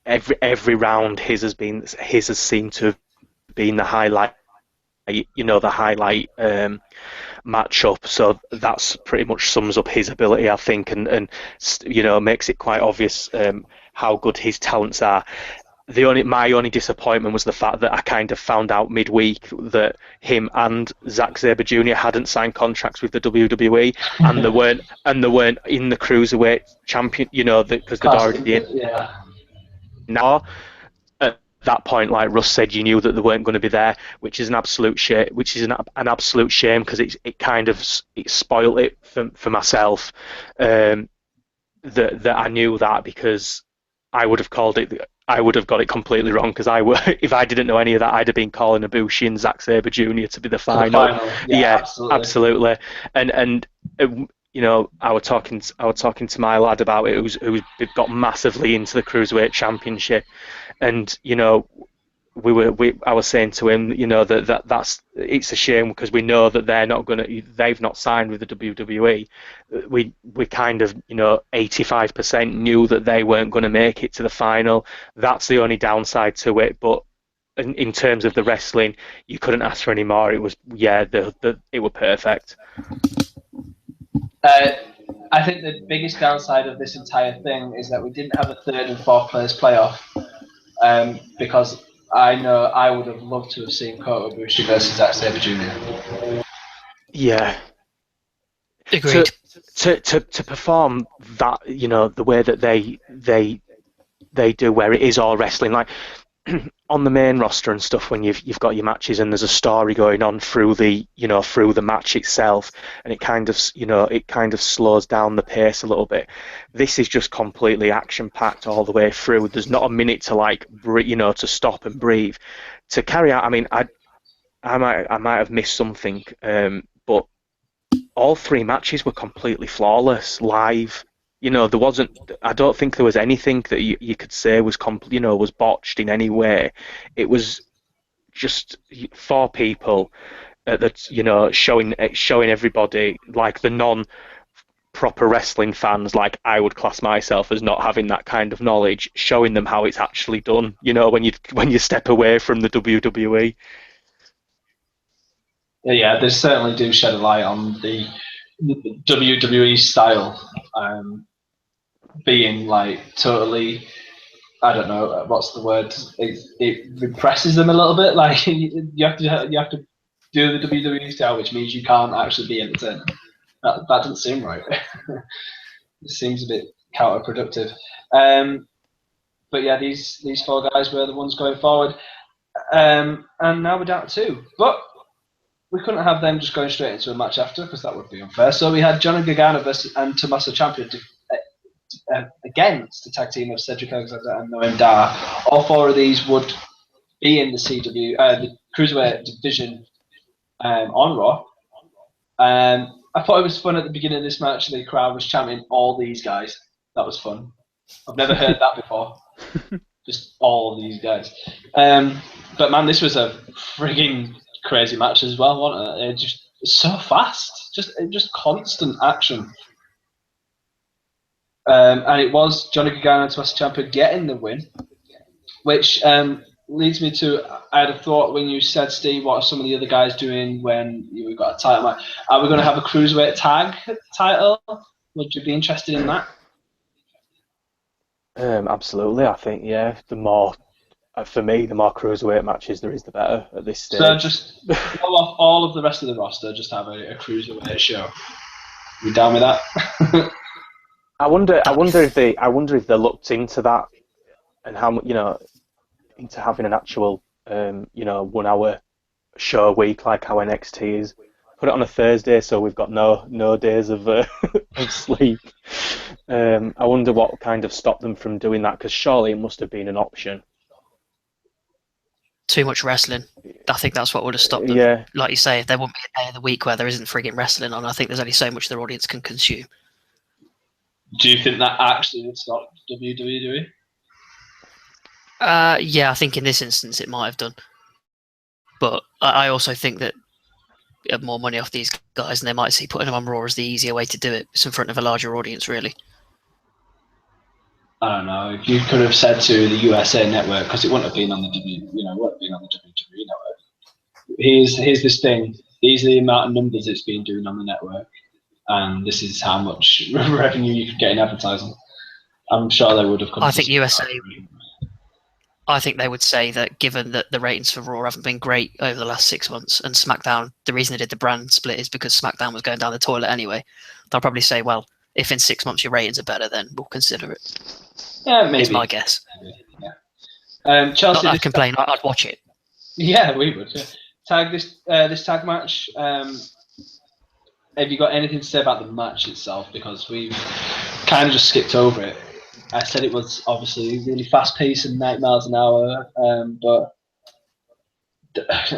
D: Every round his has seemed to have been the highlight. The highlight matchup. So that's pretty much sums up his ability, I think, and makes it quite obvious how good his talents are. My only disappointment was the fact that I kind of found out midweek that him and Zack Sabre Jr. hadn't signed contracts with the WWE, and they weren't in the cruiserweight champion. Because they'd already in.
A: Yeah.
D: Now, at that point, like Russ said, you knew that they weren't going to be there, which is an absolute shame. Which is an absolute shame, because it kind of spoiled it for myself. That I knew that, because I would have called it. I would have got it completely wrong, because if I didn't know any of that, I'd have been calling Ibushi and Zack Sabre Jr. to be the final.
A: Yeah,
D: absolutely. And I was talking to my lad about it, who's got massively into the Cruiserweight Championship, and I was saying to him, that's it's a shame, because we know that they've not signed with the WWE. We kind of 85% knew that they weren't going to make it to the final. That's the only downside to it, but in terms of the wrestling, you couldn't ask for any more. It was it was perfect.
A: I think the biggest downside of this entire thing is that we didn't have a third and fourth place playoff, because I know I would have loved to have seen Kota Ibushi versus Zack Sabre Jr.
D: Yeah.
C: Agreed.
D: To perform that, the way that they do, where it is all wrestling, like on the main roster and stuff, when you've got your matches and there's a story going on through the match itself, and it kind of slows down the pace a little bit. This is just completely action packed all the way through. There's not a minute to to stop and breathe, to carry out. I mean, I might have missed something, but all three matches were completely flawless live. There wasn't. I don't think there was anything that you could say was was botched in any way. It was just four people that showing everybody, like the non-proper wrestling fans, like I would class myself as not having that kind of knowledge, showing them how it's actually done. When you step away from the WWE.
A: Yeah, they certainly do shed a light on the WWE style. Being like totally, I don't know what's the word. It represses them a little bit. Like you have to do the WWE style, which means you can't actually be entertained. That doesn't seem right. It seems a bit counterproductive. But yeah, these 4 guys were the ones going forward. And now we're down to 2. But we couldn't have them just going straight into a match after, because that would be unfair. So we had Johnny Gargano and Tommaso Ciampa against the tag team of Cedric Alexander and Noam Dar. All 4 of these would be in the the Cruiserweight division on Raw. I thought it was fun at the beginning of this match. The crowd was chanting all these guys. That was fun. I've never heard that before. Just all of these guys. But man, this was a frigging crazy match as well, wasn't it? It just so fast. Just constant action. And it was Johnny Gargano and Tommaso Ciampa getting the win, which leads me to, I had a thought when you said, Steve, what are some of the other guys doing when we've got a title match? Are we going to have a Cruiserweight tag title? Would you be interested in that?
D: Absolutely, I think, yeah. The more, for me, the more Cruiserweight matches there is, the better at this stage.
A: So just go off all of the rest of the roster, just have a Cruiserweight show. You down with that?
D: I wonder if they looked into that and how much, into having an actual 1 hour show a week like how NXT is. Put it on a Thursday so we've got no days of sleep. I wonder what kind of stopped them from doing that, because surely it must have been an option.
C: Too much wrestling. I think that's what would have stopped them.
D: Yeah.
C: Like you say, if there wouldn't be a day of the week where there isn't frigging wrestling on, I think there's only so much their audience can consume.
A: Do you think that actually would stop WWE?
C: Yeah, I think in this instance it might have done. But I also think that you have more money off these guys, and they might see putting them on Raw as the easier way to do it. It's in front of a larger audience, really.
A: I don't know. If you could have said to the USA Network, because it wouldn't have been on the WWE Network. Here's this thing. These are the amount of numbers it's been doing on the network, and this is how much revenue you could get in advertising. I'm sure they would have come.
C: I think USA. I think they would say that given that the ratings for Raw haven't been great over the last 6 months, and SmackDown, the reason they did the brand split is because SmackDown was going down the toilet anyway. They'll probably say, well, if in 6 months your ratings are better, then we'll consider it.
A: Yeah, maybe.
C: Is my guess.
A: Yeah. Chelsea.
C: Not that I'd complain. I'd watch it.
A: Yeah, we would. Yeah. Tag this tag match. Have you got anything to say about the match itself? Because we've kind of just skipped over it. I said it was obviously really fast paced and 90 miles an hour, but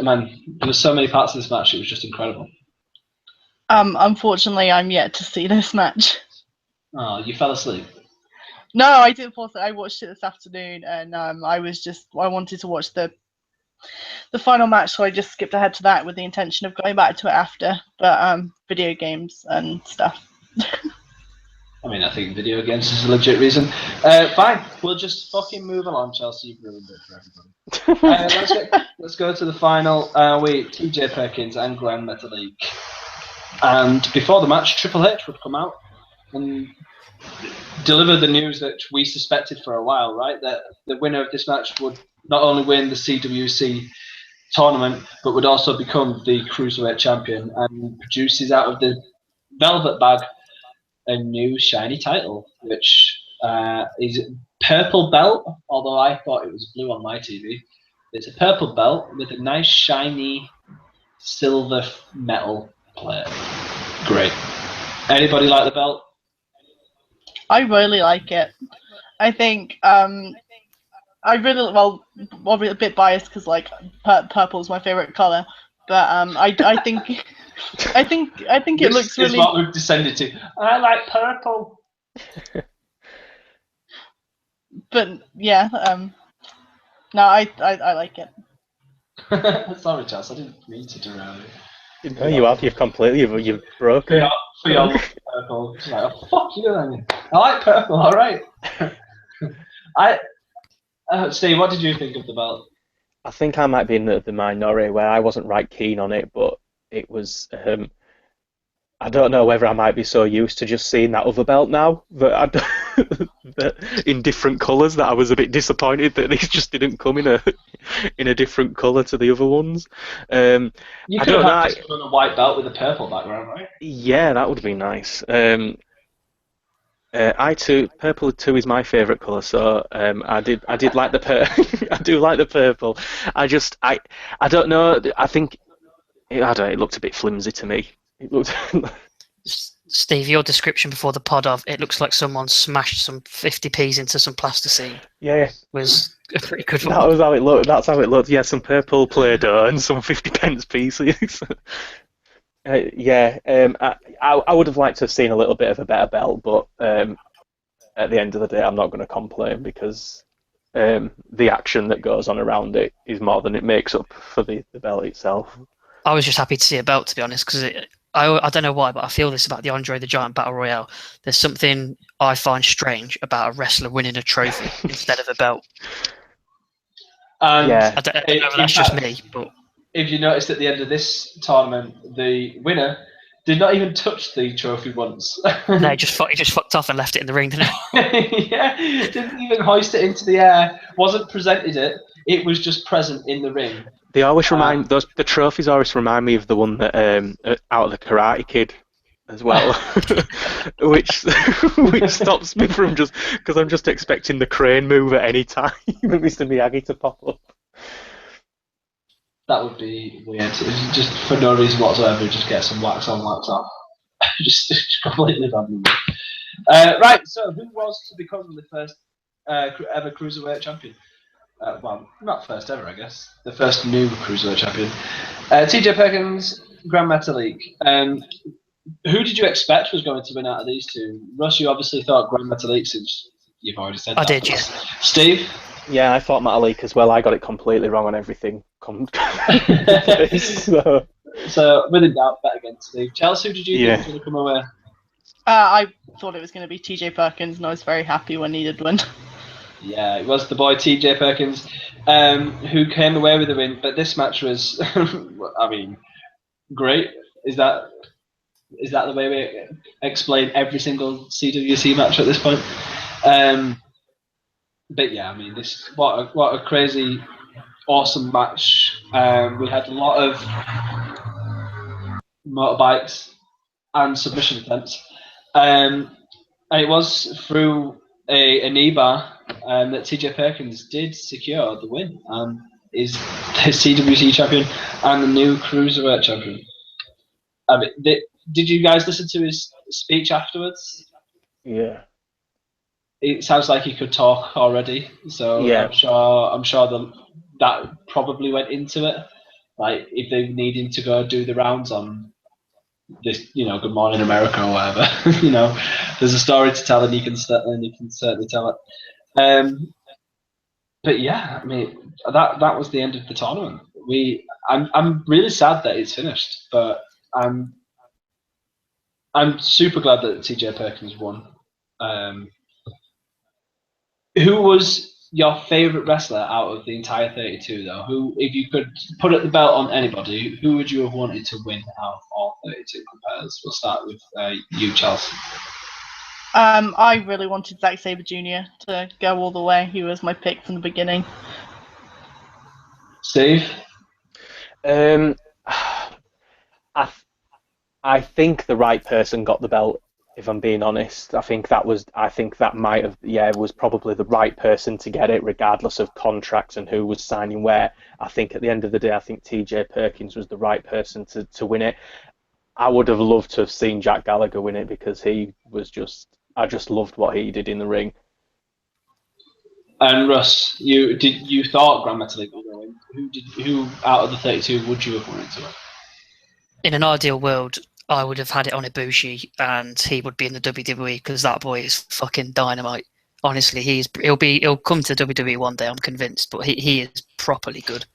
A: man, there were so many parts of this match. It was just incredible.
B: Unfortunately, I'm yet to see this match.
A: Oh, you fell asleep.
B: No, I didn't fall asleep. I watched it this afternoon, and I wanted to watch the final match, so I just skipped ahead to that with the intention of going back to it after. But video games and stuff.
A: I mean, I think video games is a legit reason. Fine, we'll just fucking move along, Chelsea. You've ruined it for everybody. Let's go to the final week. TJ Perkins and Glenn Metalik. And before the match, Triple H would come out and deliver the news that we suspected for a while, right? That the winner of this match would not only win the CWC tournament, but would also become the Cruiserweight champion, and produces out of the velvet bag a new shiny title, which is purple belt, although I thought it was blue on my TV. It's a purple belt with a nice shiny silver metal plate. Great. Anybody like the belt?
B: I really like it. I think I really, well, a bit biased because like purple is my favorite color, but I think it looks really.
A: This is what we've descended to. I like purple.
B: But yeah, no, I like it.
A: Sorry, Chas, I didn't mean to derail you.
D: No, you have. You've broken.
A: For your purple. Like, oh, fuck you then. I like purple. All right. Steve, what did you think of the belt?
D: I think I might be in the minority where I wasn't right keen on it, but it was. I don't know whether I might be so used to just seeing that other belt now that in different colours that I was a bit disappointed that these just didn't come in a different colour to the other ones.
A: You could have had this on a white belt with a purple background, right?
D: Yeah, that would be nice. I too, purple too is my favourite colour, so I did like the I do like the purple. I don't know. I think it looked a bit flimsy to me. It looked.
C: Steve, your description before the pod of it looks like someone smashed some 50p's into some plasticine
D: Yeah,
C: was a pretty good
D: that
C: one.
D: was how it looked. That's how it looked. Yeah, some purple Play-Doh and some 50p pieces. I would have liked to have seen a little bit of a better belt, but at the end of the day, I'm not going to complain because the action that goes on around it is more than it makes up for the belt itself.
C: I was just happy to see a belt, to be honest, because I don't know why, but I feel this about the Andre the Giant Battle Royale. There's something I find strange about a wrestler winning a trophy instead of a belt.
A: And
D: Yeah.
C: I don't know if that's just me, but
A: if you noticed at the end of this tournament, the winner did not even touch the trophy once.
C: no, he just fucked off and left it in the ring, didn't he?
A: Yeah, didn't even hoist it into the air. Wasn't presented it. It was just present in the ring.
D: They always the trophies always remind me of the one that out of the Karate Kid as well, which stops me from just because I'm just expecting the crane move at any time and Mr. Miyagi to pop up.
A: That would be weird. Just for no reason whatsoever, just get some wax on, wax off. just completely random. Right, so who was to become the first ever Cruiserweight champion? Well, not first ever, I guess. The first new Cruiserweight champion. TJ Perkins, Grand Metalik. Who did you expect was going to win out of these two? Russ, you obviously thought Grand Metalik, since you've already said that.
C: I did, yes.
A: Steve?
D: Yeah, I thought Metalik as well. I got it completely wrong on everything.
A: So, without doubt, bet against Steve. Chelsea, who did you think was going to come away?
B: I thought it was going to be TJ Perkins, and I was very happy when he did win.
A: Yeah, it was the boy TJ Perkins who came away with the win. But this match was, I mean, great. Is that the way we explain every single CWC match at this point? But yeah, I mean, what a crazy, awesome match. We had a lot of motorbikes and submission attempts, and it was through a knee bar that TJ Perkins did secure the win and is the CWC champion and the new Cruiserweight champion. I mean, did you guys listen to his speech afterwards?
D: Yeah.
A: It sounds like he could talk already, so
D: yeah.
A: I'm sure that probably went into it. Like if they need him to go do the rounds on this, Good Morning America or whatever, there's a story to tell, and he can certainly tell it. But yeah, I mean that was the end of the tournament. I'm really sad that it's finished, but I'm super glad that TJ Perkins won. Who was your favourite wrestler out of the entire 32, though? Who, if you could put the belt on anybody, who would you have wanted to win out of all 32 compares? We'll start with you, Chelsea.
B: I really wanted Zack Sabre Jr. to go all the way. He was my pick from the beginning.
A: Steve?
D: I think the right person got the belt. If I'm being honest, I think that was probably the right person to get it, regardless of contracts and who was signing where. I think at the end of the day, I think TJ Perkins was the right person to win it. I would have loved to have seen Jack Gallagher win it because I just loved what he did in the ring.
A: And Russ, you thought Grand Metalik was going to win? Who out of the 32 would you have wanted to win? In
C: an ideal world, I would have had it on Ibushi, and he would be in the WWE because that boy is fucking dynamite. Honestly, he'll come to WWE one day, I'm convinced. But he is properly good.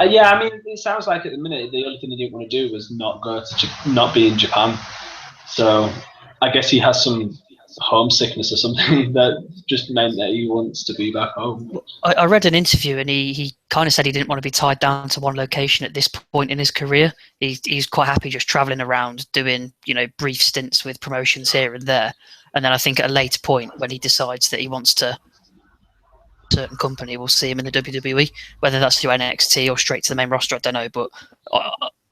A: Yeah, I mean, it sounds like at the minute the only thing he didn't want to do was not be in Japan. So I guess he has some homesickness or something that just meant that he wants to be back home.
C: I read an interview and he kind of said he didn't want to be tied down to one location at this point in his career. He's quite happy just traveling around doing brief stints with promotions here and there, and then I think at a later point when he decides that he wants to a certain company, we'll see him in the WWE, whether that's through NXT or straight to the main roster, I don't know, but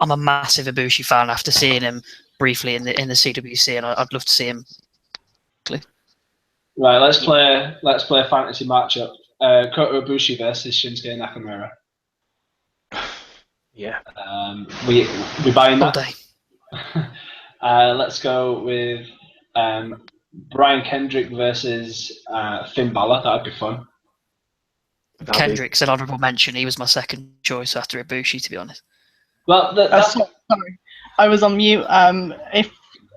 C: I'm a massive Ibushi fan after seeing him briefly in the CWC, and I'd love to see him exactly.
A: Right, let's play a fantasy matchup. Kota Ibushi versus Shinsuke Nakamura.
D: Yeah.
A: We buying
C: All
A: that.
C: day.
A: Let's go with Brian Kendrick versus Finn Balor. That'd be fun.
C: Kendrick's an honourable mention. He was my second choice after Ibushi, to be honest.
A: Well, that's
B: sorry, I was on mute. If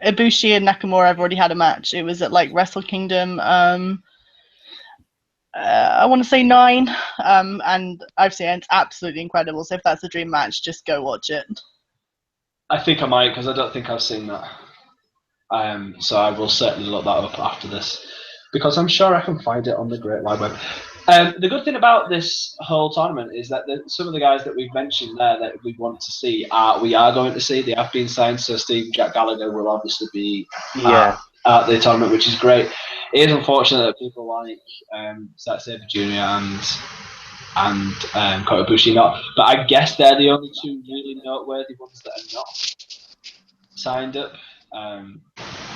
B: Ibushi and Nakamura have already had a match, it was at like Wrestle Kingdom. I want to say 9, and I've seen it's absolutely incredible. So if that's a dream match, just go watch it.
A: I think I might, because I don't think I've seen that. So I will certainly look that up after this, because I'm sure I can find it on the Great Wide Web. The good thing about this whole tournament is that some of the guys that we've mentioned there that we want to see, we are going to see. They have been signed, so Jack Gallagher will obviously be at the tournament, which is great. It is unfortunate that people like Zack Sabre Jr. and Kota Ibushi not, but I guess they're the only two really noteworthy ones that are not signed up.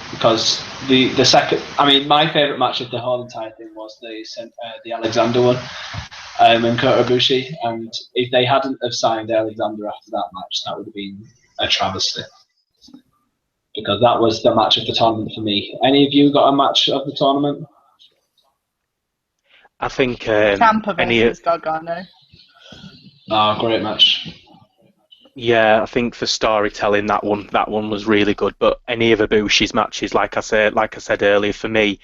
A: Because the second, my favourite match of the whole entire thing was the Alexander one, and Kota Ibushi. And if they hadn't have signed Alexander after that match, that would have been a travesty. Because that was the match of the tournament for me. Any of you got a match of the tournament?
D: I think
B: Ciampa versus Gargano.
A: Oh, great match.
D: Yeah, I think for storytelling, that one was really good. But any of Ibushi's matches, like I said earlier, for me,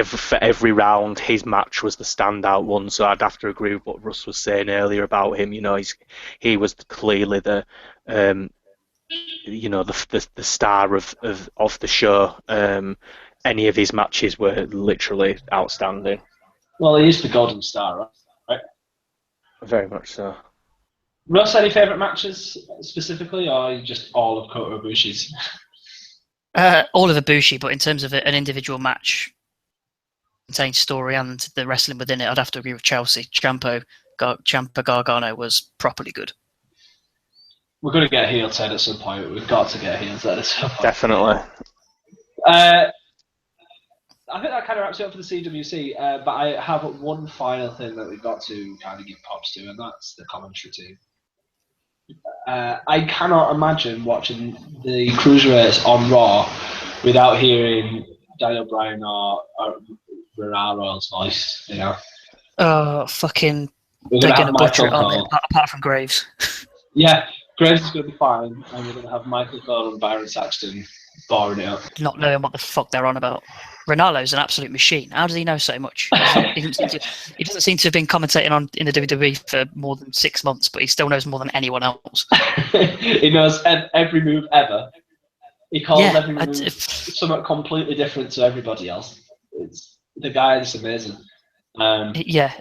D: for every round, his match was the standout one. So I'd have to agree with what Russ was saying earlier about him. You know, he was clearly the the star of the show. Any of his matches were literally outstanding.
A: Well, he is the golden star, right?
D: Very much so.
A: Russ, any favourite matches specifically, or just all of Kota Ibushi's?
C: All of Ibushi, but in terms of an individual match, contained story and the wrestling within it, I'd have to agree with Chelsea. Ciampa Gargano was properly good.
A: We're going to get a heel turn at some point. We've got to get a heel turn at some point.
D: Definitely.
A: I think that kind of wraps it up for the CWC, but I have one final thing that we've got to kind of give props to, and that's the commentary team. I cannot imagine watching the Cruiserweights on Raw without hearing Daniel Bryan or Royal's voice, you know?
C: Oh, fucking... They're going to butcher it, aren't they? Apart from Graves.
A: Yeah, Graves is going to be fine, and we're going to have Michael Cole and Byron Saxton boring it up.
C: Not knowing what the fuck they're on about. Ronaldo's an absolute machine. How does he know so much? He doesn't seem to have been commentating in the WWE for more than 6 months, but he still knows more than anyone else.
A: He knows every move ever. He calls every move somewhat completely different to everybody else. The guy is amazing. But yeah,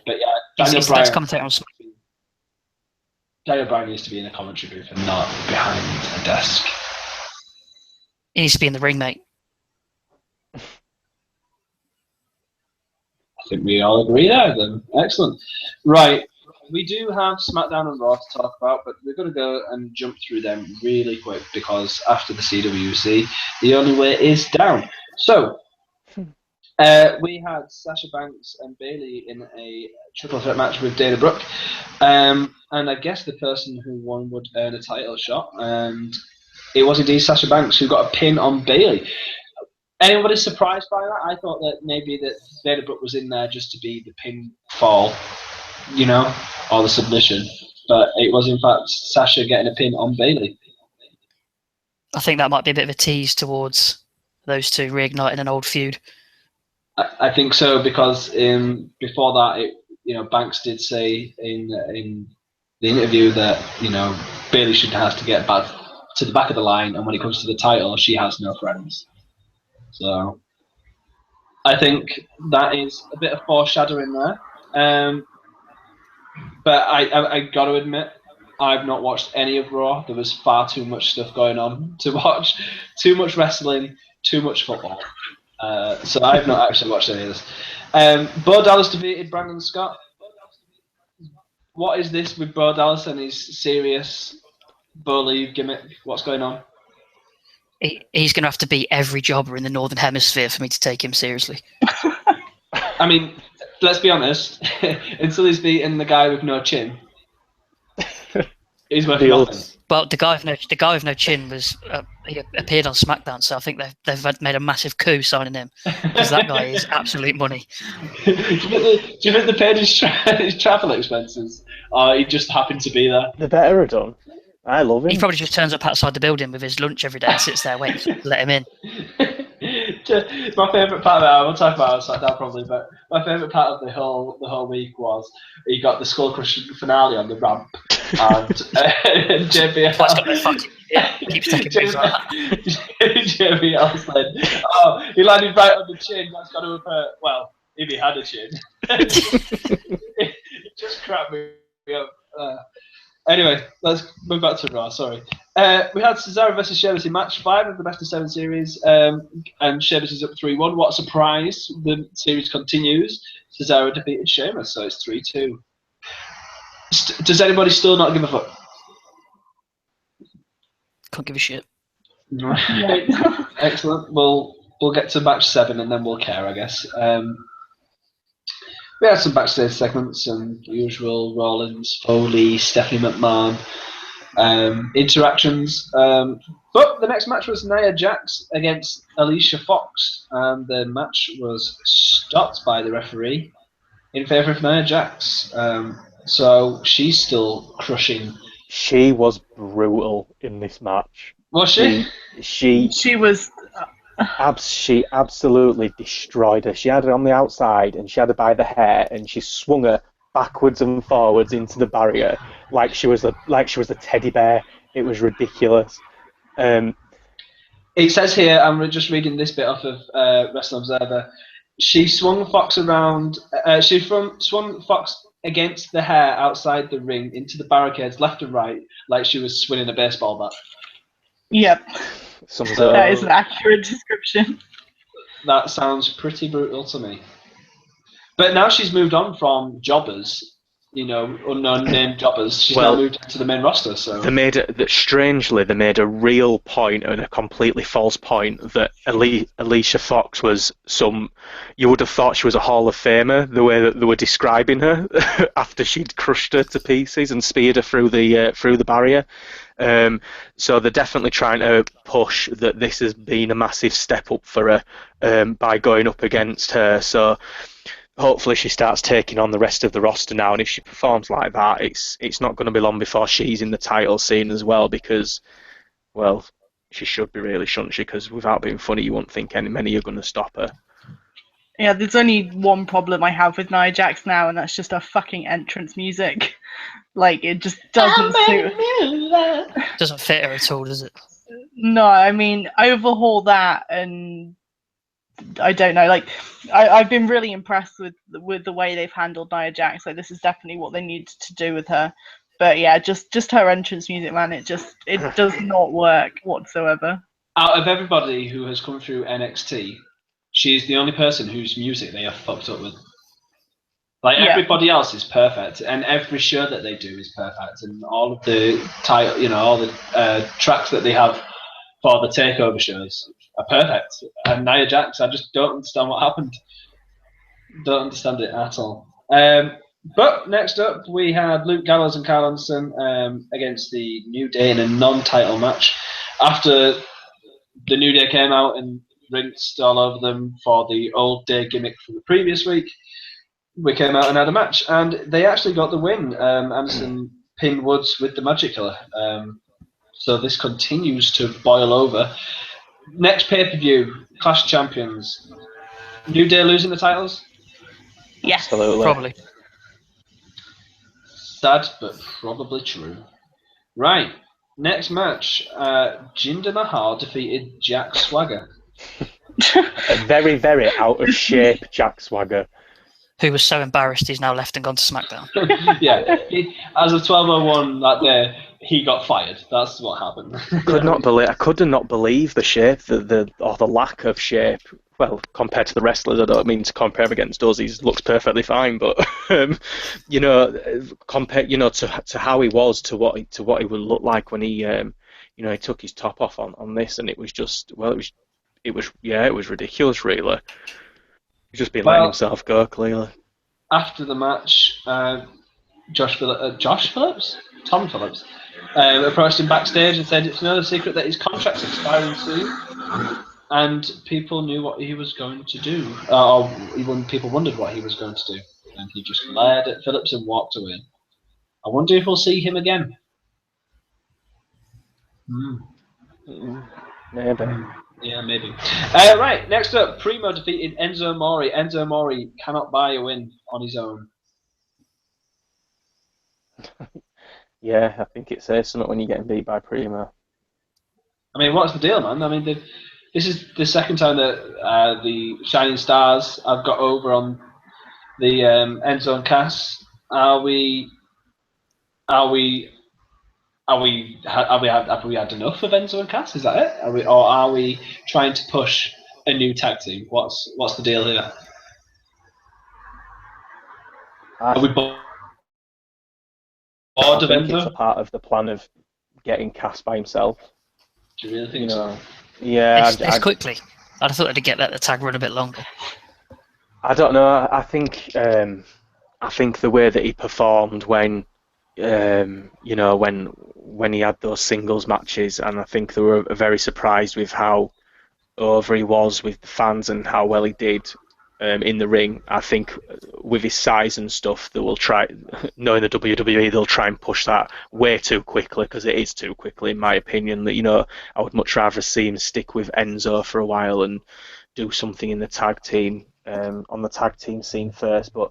C: Daniel Bryan. Next commentator on
A: Daniel Bryan needs to be in a commentary booth and not behind a desk.
C: He needs to be in the ring, mate.
A: I think we all agree there then. Excellent. Right. We do have SmackDown and Raw to talk about, but we're going to go and jump through them really quick because after the CWC, the only way is down. So, we had Sasha Banks and Bayley in a triple threat match with Dana Brooke. And I guess the person who won would earn a title shot. And it was indeed Sasha Banks who got a pin on Bayley. Anybody surprised by that? I thought that maybe that Dana Brooke was in there just to be the pinfall, you know, or the submission. But it was in fact Sasha getting a pin on Bayley.
C: I think that might be a bit of a tease towards those two reigniting an old feud.
A: I think so because before that, Banks did say in the interview that Bayley should have to get back to the back of the line, and when it comes to the title, she has no friends. So I think that is a bit of foreshadowing there. But I got to admit, I've not watched any of Raw. There was far too much stuff going on to watch. Too much wrestling, too much football. So I've not actually watched any of this. Bo Dallas defeated Brandon Scott. What is this with Bo Dallas and his serious Bo Leave gimmick? What's going on?
C: He's going to have to beat every jobber in the Northern Hemisphere for me to take him seriously.
A: I mean, let's be honest. Until he's beaten the guy with no chin, he's worth nothing.
C: Well, the guy with no chin was he appeared on SmackDown, so I think they've made a massive coup signing him because that guy is absolute money.
A: Do you think they paid his travel expenses, or he just happened to be there?
D: The better have done. I love him.
C: He probably just turns up outside the building with his lunch every day and sits there waiting to let him in.
A: My favourite part of it, we'll talk about it SmackDown probably, but my favourite part of the whole week was he got the skull crushing finale on the ramp, and JBL.
C: Keeps taking pictures like that.
A: JBL said, "Oh, he landed right on the chin. That's got to have hurt." Well, if he had a chin, it just cracked me up. Anyway, let's move back to Raw. Sorry. We had Cesaro versus Sheamus in match 5 of the best of 7 series, and Sheamus is up 3-1. What a surprise! The series continues. Cesaro defeated Sheamus, so it's 3-2. Does anybody still not give a fuck?
C: Can't give a shit.
A: Right. Excellent. We'll get to match 7 and then we'll care, I guess. We had some backstage segments and the usual Rollins, Foley, Stephanie McMahon interactions. But the next match was Nia Jax against Alicia Fox, and the match was stopped by the referee in favour of Nia Jax. So she's still crushing.
D: She was brutal in this match.
A: Was she?
B: She was.
D: She absolutely destroyed her. She had her on the outside, and she had her by the hair, and she swung her backwards and forwards into the barrier like she was a teddy bear. It was ridiculous.
A: It says here, I'm just reading this bit off of Wrestling Observer. She swung Fox around. Swung Fox against the hair outside the ring into the barricades, left and right, like she was swinging a baseball bat.
B: Yep.
A: So,
B: that is an accurate description.
A: That sounds pretty brutal to me. But now she's moved on from jobbers, unknown named jobbers. She's now moved to the main roster. So
D: strangely, they made a real point and a completely false point that Alicia Fox was you would have thought she was a Hall of Famer, the way that they were describing her after she'd crushed her to pieces and speared her through the barrier. So they're definitely trying to push that this has been a massive step up for her by going up against her. So hopefully she starts taking on the rest of the roster now, and if she performs like that, it's not going to be long before she's in the title scene as well, because, well, she should be really, shouldn't she? Because without being funny, you wouldn't think many are going to stop her.
B: Yeah, there's only one problem I have with Nia Jax now, and that's just her fucking entrance music. Like, it just doesn't suit.
C: Doesn't fit her at all, does it?
B: No, I mean, overhaul that, and I don't know. Like, I've been really impressed with the way they've handled Nia Jax. Like, this is definitely what they need to do with her. But yeah, just her entrance music, man. It does not work whatsoever.
A: Out of everybody who has come through NXT, she's the only person whose music they have fucked up with. Like, everybody else is perfect, and every show that they do is perfect, and all of the all the tracks that they have for the takeover shows are perfect. And Nia Jax, I just don't understand what happened. Don't understand it at all. But next up, we had Luke Gallows and Kyle Anderson against the New Day in a non-title match. After the New Day came out and rinsed all over them for the old day gimmick from the previous week, we came out and had a match, and they actually got the win. Anderson pinned Woods with the Magic Killer. So this continues to boil over. Next pay-per-view, Clash of Champions. New Day losing the titles?
B: Yes,
D: absolutely.
C: Probably.
A: Sad, but probably true. Right, next match. Jinder Mahal defeated Jack Swagger.
D: A very, very out of shape Jack Swagger.
C: Who was so embarrassed he's now left and gone to SmackDown.
A: Yeah, as of 12:01 that day, he got fired. That's what happened.
D: I could not believe the shape, the lack of shape well, compared to the wrestlers, I don't mean to compare him against us. He looks perfectly fine, but you know, compare, you know, to how he was, to what he would look like when he, you know, he took his top off on this, and it was just, well, it was ridiculous, really. He's just been letting himself go, clearly.
A: After the match, Tom Phillips, approached him backstage and said it's no secret that his contract's expiring soon, and people knew what he was going to do, or even people wondered what he was going to do, and he just glared at Phillips and walked away. I wonder if we'll see him again.
D: Maybe.
A: Yeah, maybe. Right, next up, Primo defeated Enzo Amore. Enzo Amore cannot buy a win on his own.
D: Yeah, I think it says something when you're getting beat by Primo.
A: I mean, what's the deal, man? I mean, this is the second time that the Shining Stars have got over on the Enzo and Cass. Have we had enough of Enzo and Cass? Is that it? Are we trying to push a new tag team? What's the deal here? Are we bored of Enzo?
D: It's a part of the plan of getting Cass by himself.
A: Do you really think so?
D: Yeah.
C: It's quickly. I'd have thought they'd get let the tag run a bit longer.
D: I don't know. I think the way that he performed when you know, when he had those singles matches, and I think they were very surprised with how over he was with the fans and how well he did in the ring. I think with his size and stuff, they will try, knowing the WWE, they'll try and push that way too quickly, because it is too quickly, in my opinion. That, you know, I would much rather see him stick with Enzo for a while and do something in the tag team, on the tag team scene first. But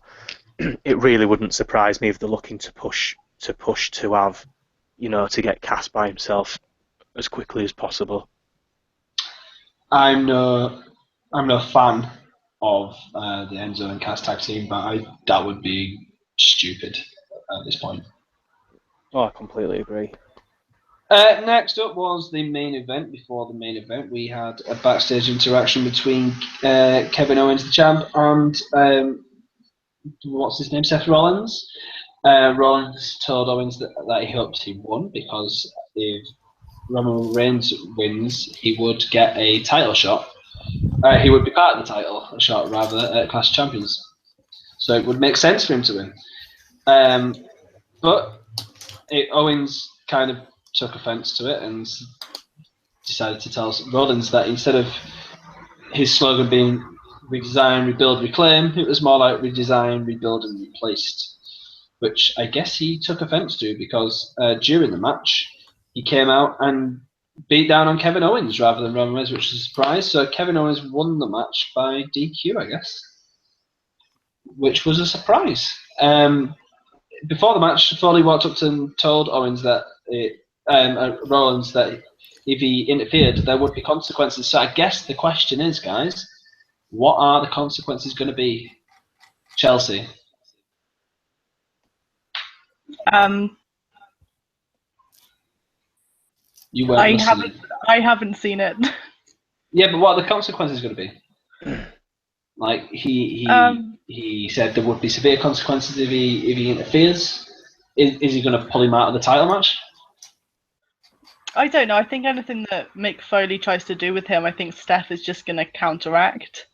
D: it really wouldn't surprise me if they're looking to push to have, you know, to get Cass by himself as quickly as possible.
A: I'm no fan of the Enzo and Cass tag team, but that would be stupid at this point.
D: Oh, I completely agree.
A: Next up was the main event. Before the main event, we had a backstage interaction between Kevin Owens, the champ, and what's his name, Seth Rollins. Rollins told Owens that he hoped he won, because if Roman Reigns wins, he would get a title shot. He would be part of the title shot, rather, at Clash Champions. So it would make sense for him to win. But Owens kind of took offense to it and decided to tell Rollins that instead of his slogan being redesign, rebuild, reclaim, it was more like redesign, rebuild, and replaced, which I guess he took offense to, because during the match he came out and beat down on Kevin Owens rather than Roman Reigns, which was a surprise. So Kevin Owens won the match by DQ, I guess, which was a surprise. Before the match, Foley walked up and told Owens that Rollins that if he interfered, there would be consequences. So I guess the question is, guys, what are the consequences going to be? Chelsea. You weren't
B: I haven't seen it.
A: Yeah, but what are the consequences going to be? Like he said there would be severe consequences if he interferes. Is he going to pull him out of the title match?
B: I don't know. I think anything that Mick Foley tries to do with him, I think Steph is just going to counteract.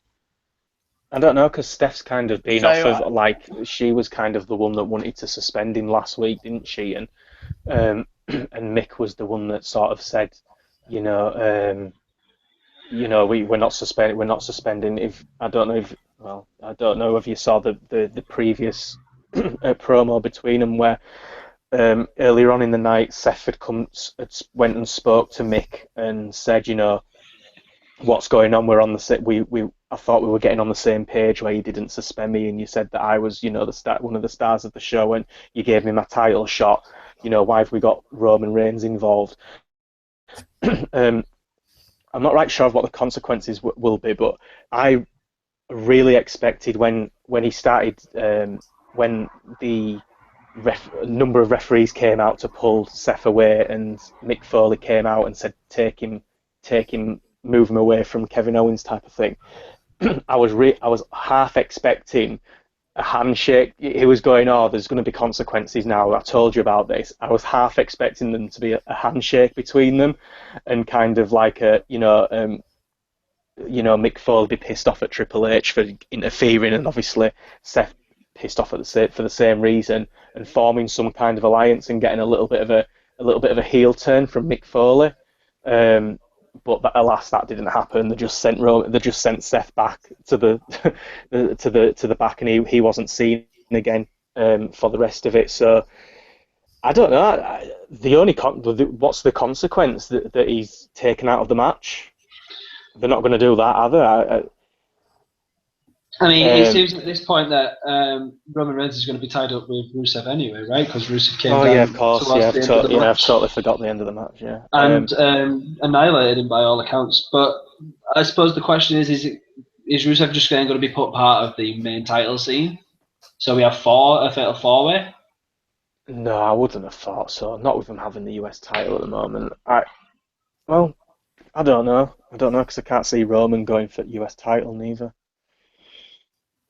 D: I don't know, because Steph's kind of been off of, like, she was kind of the one that wanted to suspend him last week, didn't she? And Mick was the one that sort of said, we're not suspending. If I don't know if you saw the previous promo between them, where earlier on in the night Seth went and spoke to Mick and said, what's going on? We're on the I thought we were getting on the same page, where you didn't suspend me, and you said that I was, one of the stars of the show, and you gave me my title shot. Why have we got Roman Reigns involved? I'm not right sure of what the consequences will be, but I really expected when he started, when the number of referees came out to pull Seth away, and Mick Foley came out and said, take him, move him away from Kevin Owens, type of thing. I was half expecting a handshake. He was going, oh, there's going to be consequences now. I told you about this. I was half expecting them to be a handshake between them, and kind of like Mick Foley be pissed off at Triple H for interfering, and obviously Seth pissed off for the same reason, and forming some kind of alliance and getting a little bit of a heel turn from Mick Foley. But alas, that didn't happen. They just sent Seth back to the to the back, and he wasn't seen again for the rest of it. So I don't know. What's the consequence that he's taken out of the match? They're not going to do that, are they?
A: I mean, it seems at this point that Roman Reigns is going to be tied up with Rusev anyway, right? Because Rusev came down.
D: Oh yeah, of course. Yeah, I've
A: match.
D: totally forgot the end of the match. Yeah,
A: and annihilated him by all accounts. But I suppose the question is Rusev just going to be put part of the main title scene? So we have a fatal four-way.
D: No, I wouldn't have thought so. Not with them having the US title at the moment. I don't know. I don't know because I can't see Roman going for US title neither.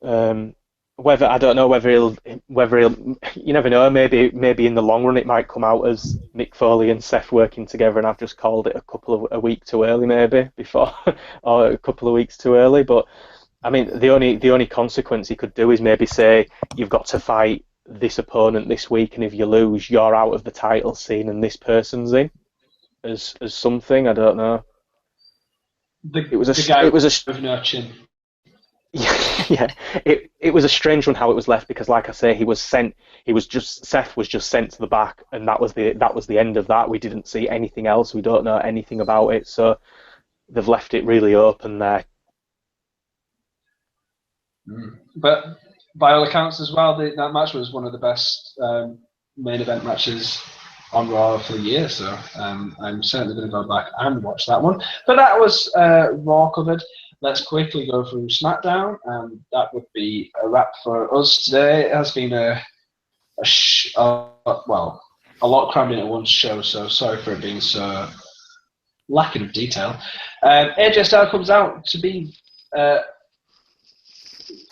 D: I don't know whether he'll you never know, maybe in the long run it might come out as Mick Foley and Seth working together, and I've just called it a week too early maybe before or a couple of weeks too early. But I mean the only consequence he could do is maybe say you've got to fight this opponent this week, and if you lose you're out of the title scene and this person's in as something. I don't know. It was
A: with no chin.
D: Yeah, it was a strange one how it was left, because like I say, Seth was just sent to the back, and that was the end of that. We didn't see anything else. We don't know anything about it, so they've left it really open there.
A: But by all accounts as well, that match was one of the best main event matches on Raw for the year, so I'm certainly going to go back and watch that one. But that was Raw covered. Let's quickly go through SmackDown, and that would be a wrap for us today. It has been a lot crammed into one show, so sorry for it being so lacking of detail. AJ Styles comes out to be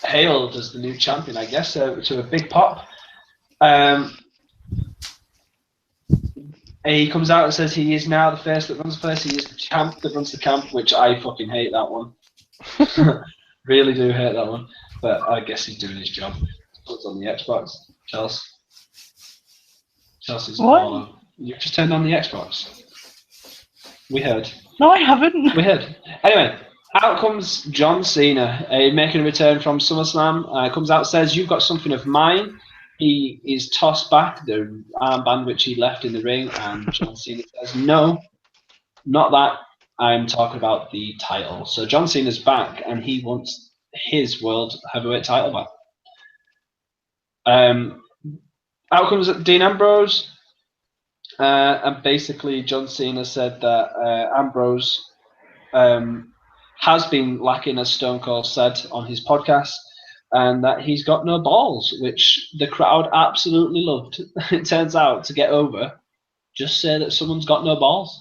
A: hailed as the new champion, I guess, to a big pop. He comes out and says he is now the face that runs the place. He is the champ that runs the camp, which I fucking hate that one. Really do hate that one. But I guess he's doing his job. Puts on the Xbox. Chelsea's
B: what?
A: You've just turned on the Xbox. We heard.
B: No, I haven't.
A: We heard. Anyway, out comes John Cena, making a return from SummerSlam. Comes out, says, "You've got something of mine." He is tossed back the armband which he left in the ring, and John Cena says, "No, not that. I'm talking about the title." So John Cena's back, and he wants his World Heavyweight title back. Out comes Dean Ambrose, and basically John Cena said that Ambrose has been lacking, as Stone Cold said on his podcast, and that he's got no balls, which the crowd absolutely loved. It turns out, to get over, just say that someone's got no balls.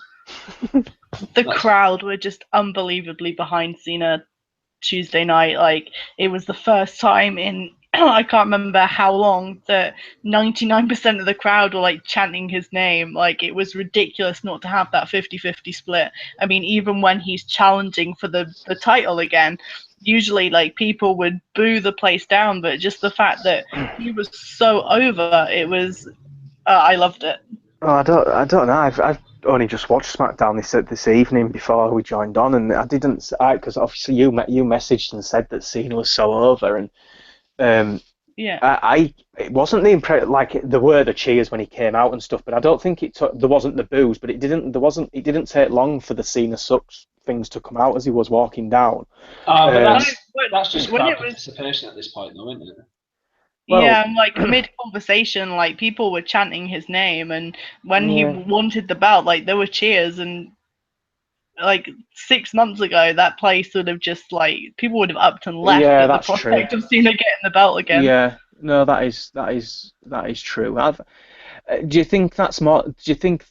B: The crowd were just unbelievably behind Cena Tuesday night. Like, it was the first time in I can't remember how long that 99% of the crowd were like chanting his name. Like, it was ridiculous not to have that 50-50 split. I mean, even when he's challenging for the title again, usually like people would boo the place down, but just the fact that he was so over, it was I loved it.
D: Oh, I don't know. I've only just watched SmackDown this evening before we joined on, and I didn't, because obviously you messaged and said that Cena was so over, and
B: yeah,
D: it wasn't the impression, like there were the cheers when he came out and stuff, but I don't think there wasn't the boos, but it didn't take long for the Cena sucks things to come out as he was walking down.
A: But that's just crowd participation at this point, though, isn't it?
B: Well, yeah, like mid-conversation, like people were chanting his name, and when he wanted the belt, like there were cheers, and like 6 months ago, that place would have just like people would have upped and left at the prospect of Cena getting the belt again.
D: Yeah, no, that is true. Do you think that's more? Do you think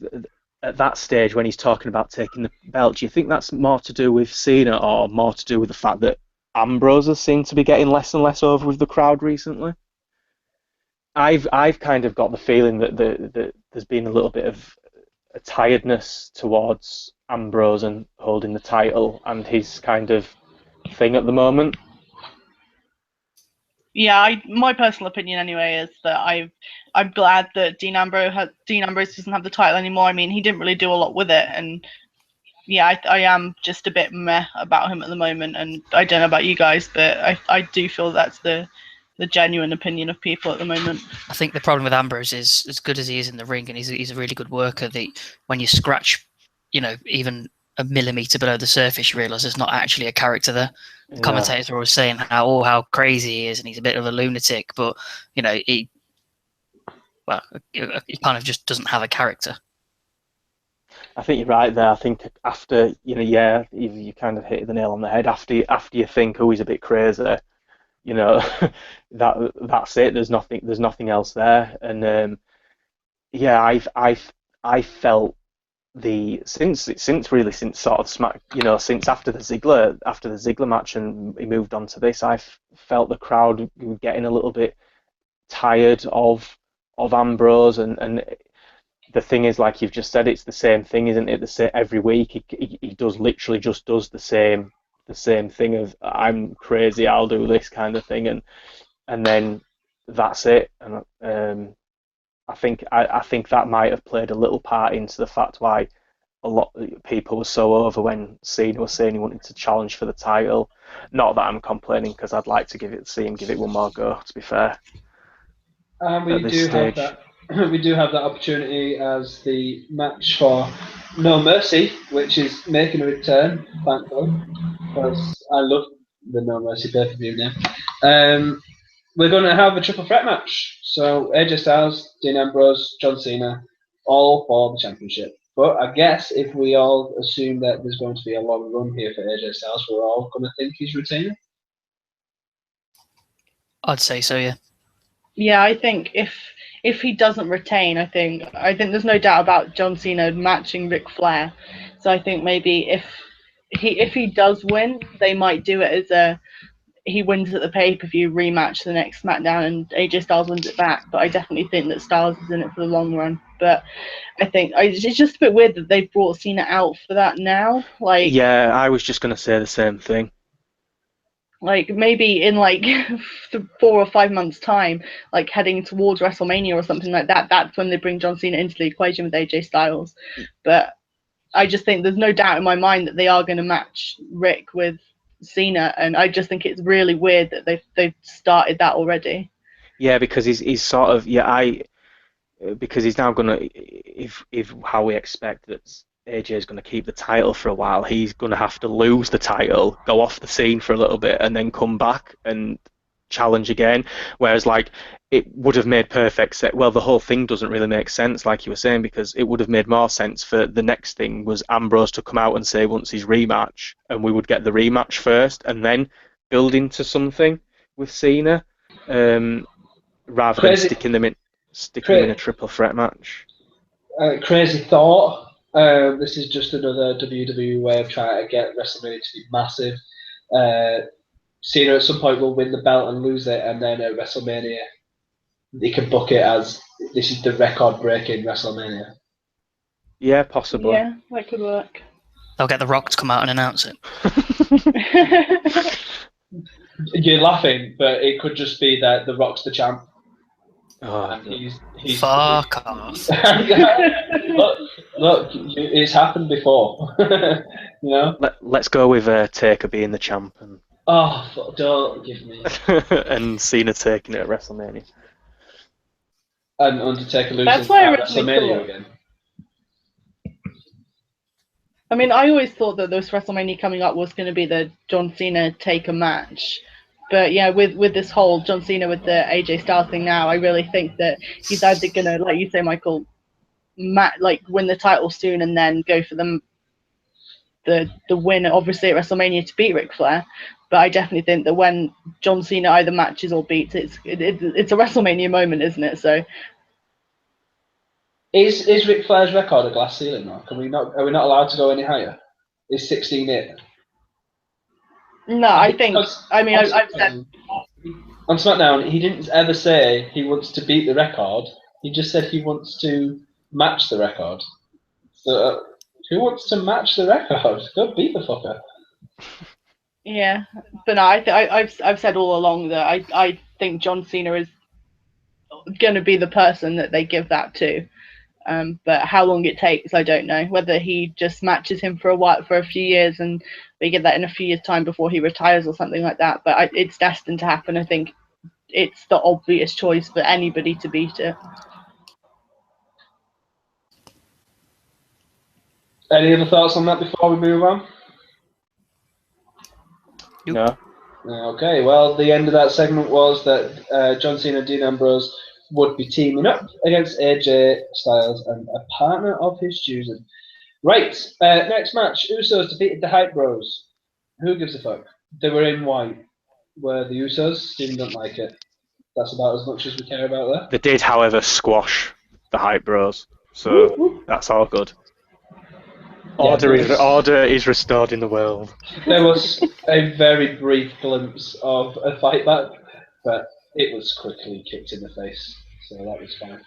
D: at that stage when he's talking about taking the belt, do you think that's more to do with Cena or more to do with the fact that Ambrose has seemed to be getting less and less over with the crowd recently. I've kind of got the feeling that there's been a little bit of a tiredness towards Ambrose and holding the title and his kind of thing at the moment.
B: Yeah, my personal opinion anyway is that I'm glad that Dean Ambrose doesn't have the title anymore. I mean, he didn't really do a lot with it, and yeah, I am just a bit meh about him at the moment. And I don't know about you guys, but I do feel that's the genuine opinion of people at the moment.
C: I think the problem with Ambrose is, as good as he is in the ring, and he's a really good worker, that when you scratch, even a millimeter below the surface, you realise there's not actually a character there. The commentators are always saying how crazy he is, and he's a bit of a lunatic, but he kind of just doesn't have a character.
D: I think you're right there. I think after you kind of hit the nail on the head. After you think, oh, he's a bit crazy, that's it. There's nothing else there. And I felt since sort of since after the Ziggler match and he moved on to this, I felt the crowd getting a little bit tired of Ambrose, and the thing is, like you've just said, it's the same thing, isn't it? Every week he does literally just does the same thing of I'm crazy, I'll do this kind of thing, and then that's it. And I think that might have played a little part into the fact why a lot of people were so over when Cena was saying he wanted to challenge for the title. Not that I'm complaining, because I'd like to see him give it one more go, to be fair.
A: We do have that opportunity as the match for No Mercy, which is making a return, thankfully, because I love the No Mercy pay-per-view now. We're going to have a triple threat match. So AJ Styles, Dean Ambrose, John Cena, all for the championship. But I guess if we all assume that there's going to be a long run here for AJ Styles, we're all going to think he's retaining.
C: I'd say so, yeah.
B: Yeah, I think if he doesn't retain, I think there's no doubt about John Cena matching Ric Flair. So I think maybe if he does win, they might do it as he wins at the pay-per-view rematch the next SmackDown and AJ Styles wins it back. But I definitely think that Styles is in it for the long run. But I think it's just a bit weird that they've brought Cena out for that now.
D: Yeah, I was just going to say the same thing.
B: Like maybe in 4 or 5 months' time, like heading towards WrestleMania or something like that, that's when they bring John Cena into the equation with AJ Styles. But I just think there's no doubt in my mind that they are going to match Rick with Cena, and I just think it's really weird that they've started that already.
D: Yeah, because he's sort of because he's now gonna, if how we expect that AJ is going to keep the title for a while, he's going to have to lose the title, go off the scene for a little bit, and then come back and challenge again. Whereas, it would have made perfect sense. Well, the whole thing doesn't really make sense, like you were saying, because it would have made more sense for the next thing was Ambrose to come out and say once his rematch, and we would get the rematch first, and then build into something with Cena, rather than sticking them in a triple threat match.
A: Crazy thought. This is just another WWE way of trying to get WrestleMania to be massive. Cena at some point will win the belt and lose it, and then at WrestleMania, they can book it as this is the record-breaking WrestleMania.
D: Yeah, possibly.
B: Yeah, that could work.
C: They'll get The Rock to come out and announce it.
A: You're laughing, but it could just be that The Rock's the champ.
D: Oh,
C: he's fuck off.
A: Look, it's happened before.
D: Let's go with Taker being the champ, and
A: don't give me.
D: and Cena taking it at WrestleMania,
A: and Undertaker losing
B: at
A: WrestleMania again.
B: I mean, I always thought that this WrestleMania coming up was going to be the John Cena Taker match. But yeah, with this whole John Cena with the AJ Styles thing now, I really think that he's either going to, like you say, Michael, win the title soon and then go for the win, obviously, at WrestleMania to beat Ric Flair. But I definitely think that when John Cena either matches or beats, it's a WrestleMania moment, isn't it? So
A: is Ric Flair's record a glass ceiling now? Are we not allowed to go any higher? Is 16 it?
B: No, I think.
A: Because
B: I mean,
A: on
B: I've said.
A: on SmackDown, he didn't ever say he wants to beat the record. He just said he wants to match the record. So, who wants to match the record? Go beat the fucker.
B: Yeah, but no, I've said all along that I think John Cena is going to be the person that they give that to. But how long it takes, I don't know. Whether he just matches him for a few years, and we get that in a few years' time before he retires or something like that. But it's destined to happen. I think it's the obvious choice for anybody to beat it.
A: Any other thoughts on that before we move on?
D: No.
A: Okay, well, the end of that segment was that John Cena and Dean Ambrose would be teaming up against AJ Styles and a partner of his choosing. Right, next match. Usos defeated the Hype Bros. Who gives a fuck? They were in white. Were the Usos? Stephen don't like it. That's about as much as we care about that.
D: They did, however, squash the Hype Bros, so that's all good. Order is restored in the world.
A: There was a very brief glimpse of a fight back, but it was quickly kicked in the face, so that was fine.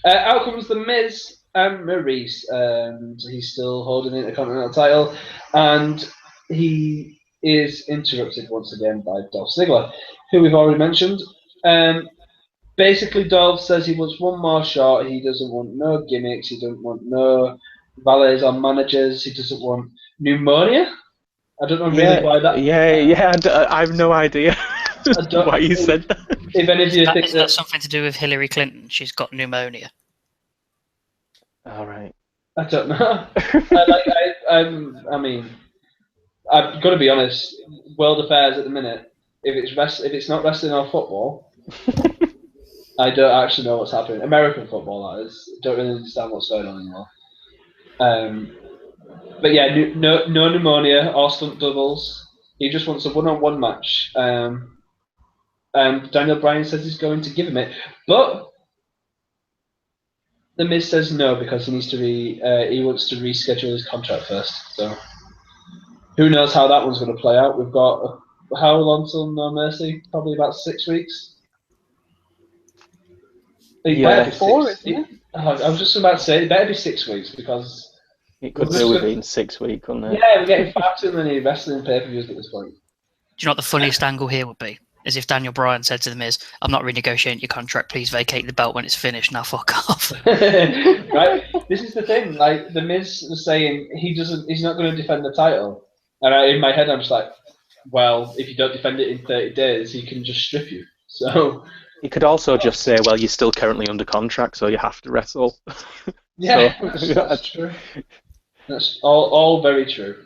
A: Out comes The Miz and Maurice, and he's still holding the Intercontinental title, and he is interrupted once again by Dolph Ziggler, who we've already mentioned. Basically, Dolph says he wants one more shot. He doesn't want no gimmicks. He doesn't want no valets or managers. He doesn't want pneumonia. I don't know really why that.
D: I have no idea why you said that.
A: If any of you think
C: is that something to do with Hillary Clinton? She's got pneumonia.
D: All right.
A: I don't know. I mean, I've got to be honest. World affairs at the minute. If it's not wrestling or football, I don't actually know what's happening. American football, that is. Don't really understand what's going on anymore. But yeah, no pneumonia or stunt doubles. He just wants a one-on-one match. And Daniel Bryan says he's going to give him it, but The Miz says no because he needs to he wants to reschedule his contract first. So who knows how that one's going to play out? We've got how long till No Mercy? Probably about 6 weeks.
D: Yeah,
B: 4, isn't it?
A: I was just about to say it better be 6 weeks because
D: it could do within 6 weeks, couldn't it?
A: Yeah, we're getting far too many wrestling pay-per-views at this point.
C: Do you know what the funniest angle here would be? Is if Daniel Bryan said to The Miz, "I'm not renegotiating your contract. Please vacate the belt when it's finished. Now fuck off."
A: Right. This is the thing. Like The Miz was saying, he's not going to defend the title, and in my head I'm just like, well, if you don't defend it in 30 days, he can just strip you. So
D: he could also just say, well, you're still currently under contract, so you have to wrestle.
A: Yeah, that's true. That's all very true.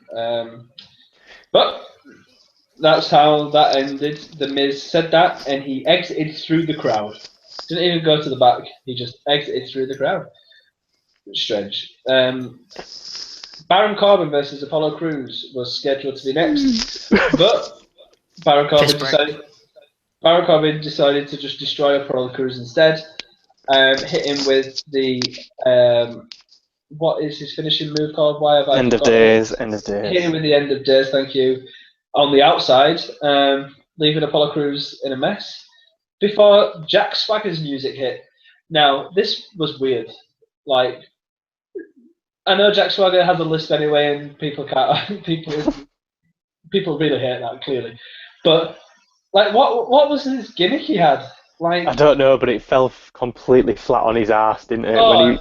A: But that's how that ended. The Miz said that, and he exited through the crowd. Didn't even go to the back. He just exited through the crowd. Strange. Baron Corbin versus Apollo Crews was scheduled to be next, but Baron Corbin decided to just destroy Apollo Crews instead. Hit him with the what is his finishing move called? Why have I
D: End of days. Hit
A: him with the End of Days. Thank you. On the outside, leaving Apollo Crews in a mess. Before Jack Swagger's music hit. Now this was weird. Like, I know Jack Swagger has a list anyway, and people really hate that clearly. But like, what was this gimmick he had? Like,
D: I don't know, but it fell completely flat on his ass, didn't it?
A: Oh,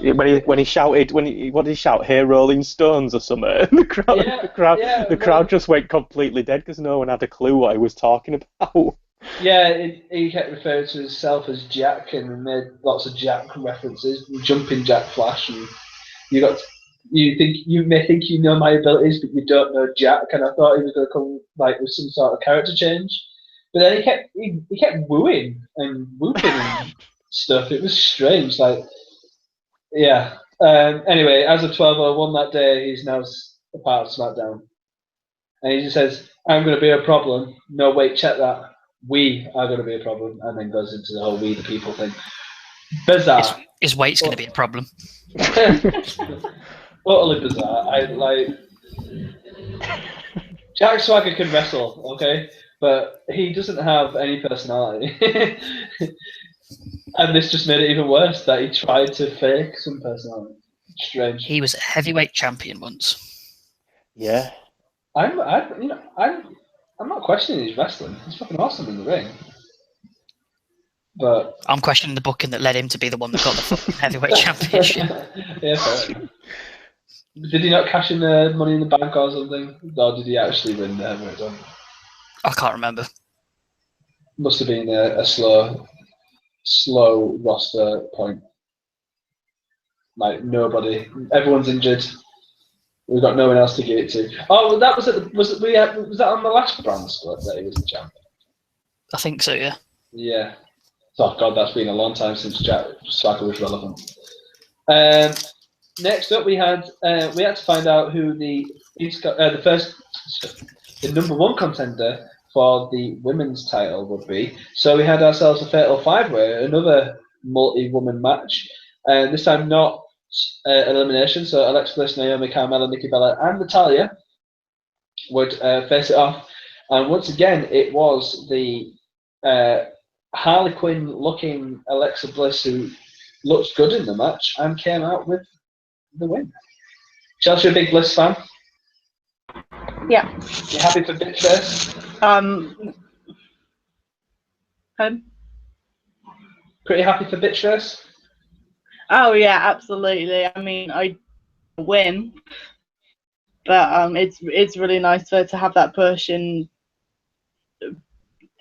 D: when he shouted, what did he shout? "Hey, Rolling Stones" or something? And the crowd just went completely dead because no one had a clue what he was talking about.
A: Yeah, he kept referring to himself as Jack and made lots of Jack references, jumping Jack Flash, and you may think you know my abilities, but you don't know Jack. And I thought he was going to come like with some sort of character change. But then he kept wooing and whooping and stuff. It was strange. Like, yeah. Anyway, as of 12:01 that day, he's now a part of SmackDown, and he just says, "I'm going to be a problem." No, wait, check that. We are going to be a problem, and then goes into the whole "we the people" thing. Bizarre.
C: His weight's going to be a problem.
A: Totally bizarre. Jack Swagger can wrestle, okay, but he doesn't have any personality. And this just made it even worse that he tried to fake some personality. Strange.
C: He was a heavyweight champion once.
D: Yeah.
A: I'm not questioning his wrestling. He's fucking awesome in the ring. But
C: I'm questioning the booking that led him to be the one that got the fucking heavyweight championship.
A: yeah, fair. Did he not cash in the Money in the Bank or something? Or did he actually win the heavyweight title?
C: I can't remember.
A: Must have been a slow roster point. Like nobody, everyone's injured. We've got no one else to give it to. Oh, that was it. Was that on the last brand split that he was the champion?
C: I think so, yeah.
A: Yeah. Oh god, that's been a long time since Jack Swagger was relevant. Next up, we had to find out who the number one contender for the women's title would be. So we had ourselves a fatal five-way, another multi-woman match, and this time not elimination. So Alexa Bliss, Naomi, Carmella, Nikki Bella, and Natalya would face it off. And once again, it was the Harley Quinn-looking Alexa Bliss who looked good in the match and came out with the win. Chelsea, a big Bliss fan?
B: Yeah.
A: You happy for Bitchface? Pretty happy for Bitchface?
B: Oh yeah, absolutely. I mean, I win, but it's really nice for her to have that push and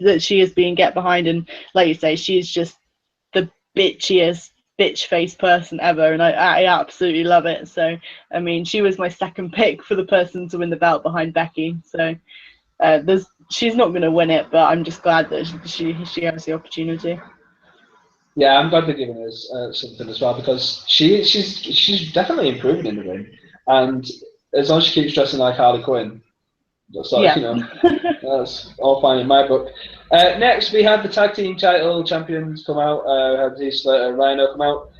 B: that she is being get behind, and like you say, she's just the bitchiest bitch face person ever, and I absolutely love it. So I mean, she was my second pick for the person to win the belt behind Becky. So she's not going to win it, but I'm just glad that she has the opportunity.
A: Yeah, I'm glad they're giving us something as well, because she's definitely improving in the ring, and as long as she keeps dressing like Harley Quinn, that's that's all fine in my book. Next, we had the tag team title champions come out. We had Heath Slater and Rhino come out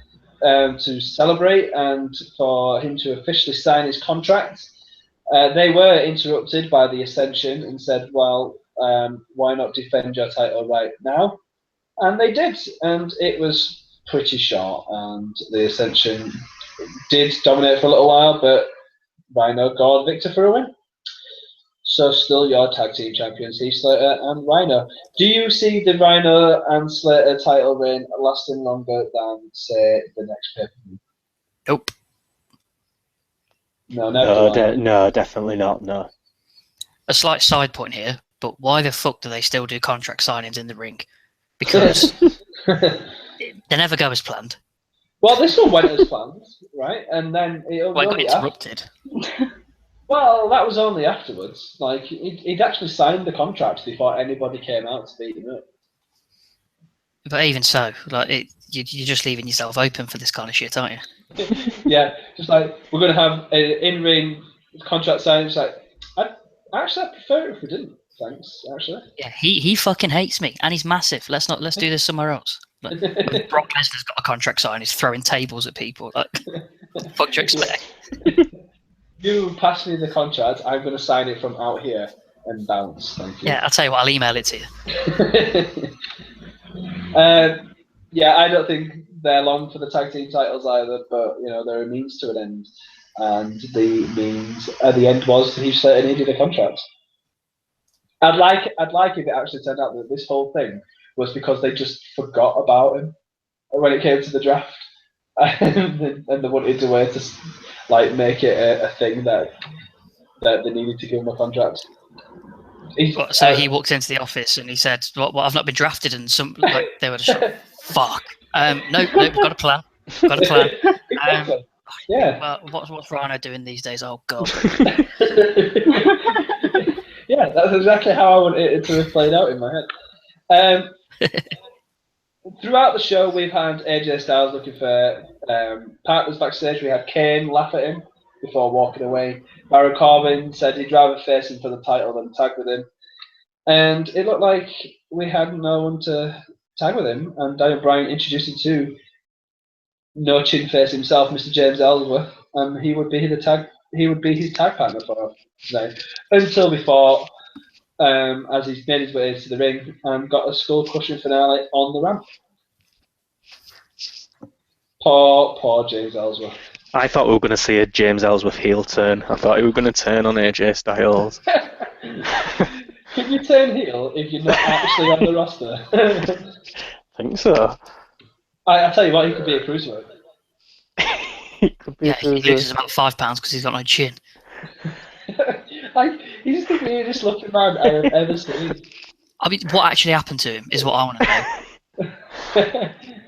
A: to celebrate and for him to officially sign his contract. They were interrupted by the Ascension and said, "Well, why not defend your title right now?" And they did, and it was pretty short. And the Ascension did dominate for a little while, but Rhino got Victor for a win. So still your tag team champions, Heath Slater and Rhino. Do you see the Rhino and Slater title reign lasting longer than, say, the next pay-per-view?
C: Nope.
D: No, definitely not. No.
C: A slight side point here, but why the fuck do they still do contract signings in the ring? Because they never go as planned.
A: Well, this one went as planned, right? And then it
C: got interrupted.
A: Well, that was only afterwards. Like he'd actually signed the contract before anybody came out to beat him up.
C: But even so, like you're just leaving yourself open for this kind of shit, aren't you?
A: Yeah, just like we're going to have an in-ring contract signing. It's like I prefer it if we didn't. Thanks, actually.
C: Yeah, he fucking hates me, and he's massive. Let's do this somewhere else. Like, when Brock Lesnar's got a contract sign, he's throwing tables at people. Like, what the fuck do you expect?
A: You pass me the contract, I'm going to sign it from out here and bounce. Thank you.
C: Yeah, I'll tell you what, I'll email it to you.
A: Yeah, I don't think they're long for the tag team titles either, but they're a means to an end, and the means at the end was he certainly needed a contract. I'd like if it actually turned out that this whole thing was because they just forgot about him when it came to the draft, and they wanted a way to make it a thing that they needed to give him a contract.
C: So he walked into the office and he said, "What? I've not been drafted," and they were just like, "Fuck." Nope. Got a plan.
A: Exactly. Yeah.
C: Well, what's Rhino doing these days? Oh god.
A: Yeah, that's exactly how I wanted it to have played out in my head. Throughout the show, we've had AJ Styles looking for partners backstage. We had Kane laugh at him before walking away. Baron Corbin said he'd rather face him for the title than tag with him. And it looked like we had no one to tag with him. And Daniel Bryan introduced him to no chin face himself, Mr. James Ellsworth, and he would be the tag he would be his tag partner for today. Until before, as he's made his way into the ring and got a skull-crushing finale on the ramp. Poor James Ellsworth.
D: I thought we were going to see a James Ellsworth heel turn. I thought he was going to turn on AJ Styles.
A: Can you turn heel if you're not actually on the roster?
D: I think so.
A: I tell you what, he could be a cruiserweight.
D: He could be
C: Yeah, he loses about £5 because he's got no chin.
A: He's the weirdest looking man I have ever seen.
C: I mean, what actually happened to him is what I want to know.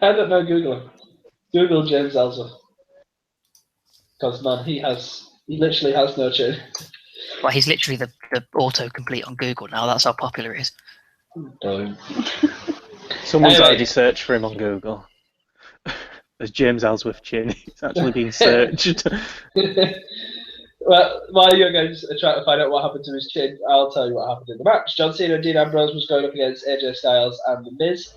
A: I don't know, Google him. Google James Ellsworth. Because, man, he literally has no chin.
C: Well, he's literally the autocomplete on Google now. That's how popular it is.
A: Brilliant.
D: Someone's
A: Anyway.
D: already searched for him on Google. There's James Ellsworth chin. It's actually being searched.
A: Well, while you guys are trying to find out what happened to his chin, I'll tell you what happened in the match. John Cena and Dean Ambrose was going up against AJ Styles and The Miz.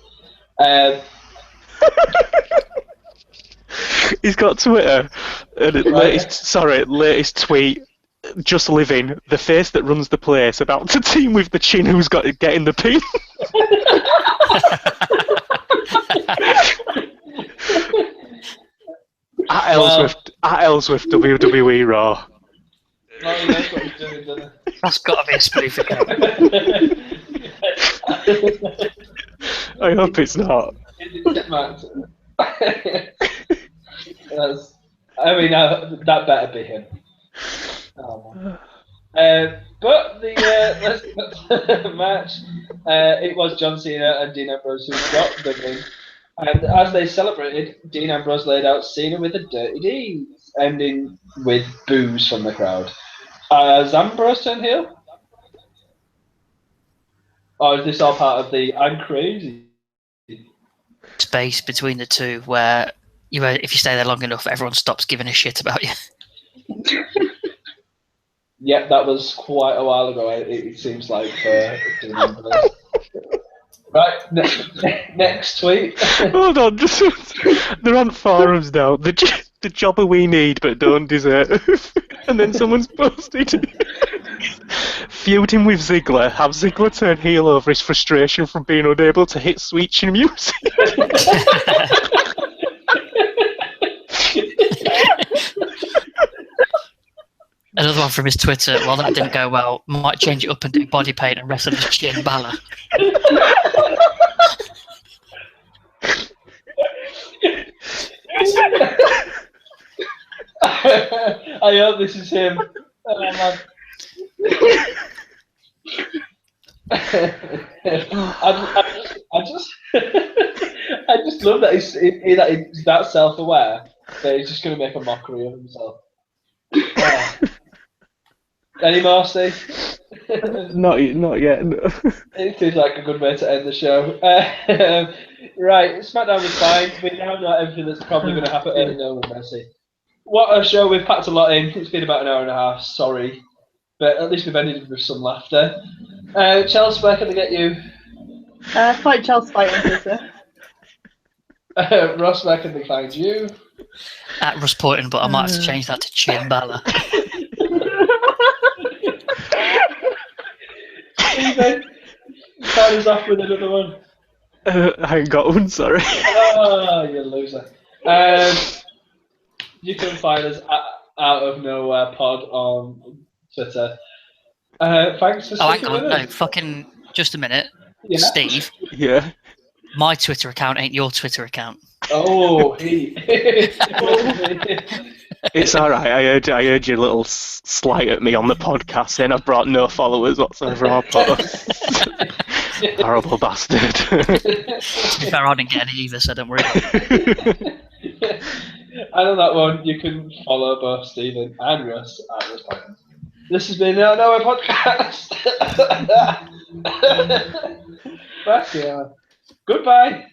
D: He's got Twitter. And latest tweet. Just living. The face that runs the place. About to team with the chin who's got to get in the pin. At Ellsworth WWE Raw.
A: Well, he knows what he's doing, doesn't he?
C: That's got to be a spoof account.
D: I hope it's not.
A: That better be him. Oh, man. But the match, it was John Cena and Dean Ambrose who got the win. And as they celebrated, Dean Ambrose laid out Cena with a dirty deed, ending with boos from the crowd. Has Ambrose turned heel? Or is this all part of the I'm crazy?
C: Space between the two where if you stay there long enough, everyone stops giving a shit about you.
A: Yep, that was quite a while ago, it seems like, for Dean Ambrose. Right, next tweet.
D: Hold on, they're on forums now. The jobber we need but don't deserve. And then someone's posted feuding with Ziggler. Have Ziggler turn heel over his frustration from being unable to hit sweet chin music.
C: Another one from his Twitter. Well, that didn't go well. Might change it up and do body paint and wrestle his chin Balor.
A: I hope this is him. Oh, man. I just love that he's that self-aware that he's just going to make a mockery of himself. Oh. Any more, Steve?
D: Not yet. No.
A: It seems like a good way to end the show. Right, SmackDown was fine. We now know everything that's probably going to happen. No mercy. What a show. We've packed a lot in. It's been about an hour and a half. Sorry. But at least we've ended with some laughter. Chelsea, where can they get you?
B: Fight Chelsea Fight on Twitter.
A: Ross, where can they find you?
C: At Russ Porton, but I might have to change that to Chin Balor.
A: Stephen, start us off with another one.
D: I ain't got one, sorry.
A: Oh, you loser. You can find us at Out of Nowhere Pod on Twitter. Thanks for
C: Oh, hang
A: sticking
C: on.
A: with
C: No,
A: us.
C: fucking just a minute.
A: Yeah.
C: Steve,
D: Yeah.
C: my Twitter account ain't your Twitter account.
A: Oh, he.
D: It's alright, I heard your little slight at me on the podcast saying I've brought no followers whatsoever on posts. Horrible bastard.
C: To be fair, I didn't get any either, so don't worry.
A: And on that one, you can follow both Stephen and Russ at this point. This has been the Out of Nowhere Podcast. Back here. Goodbye.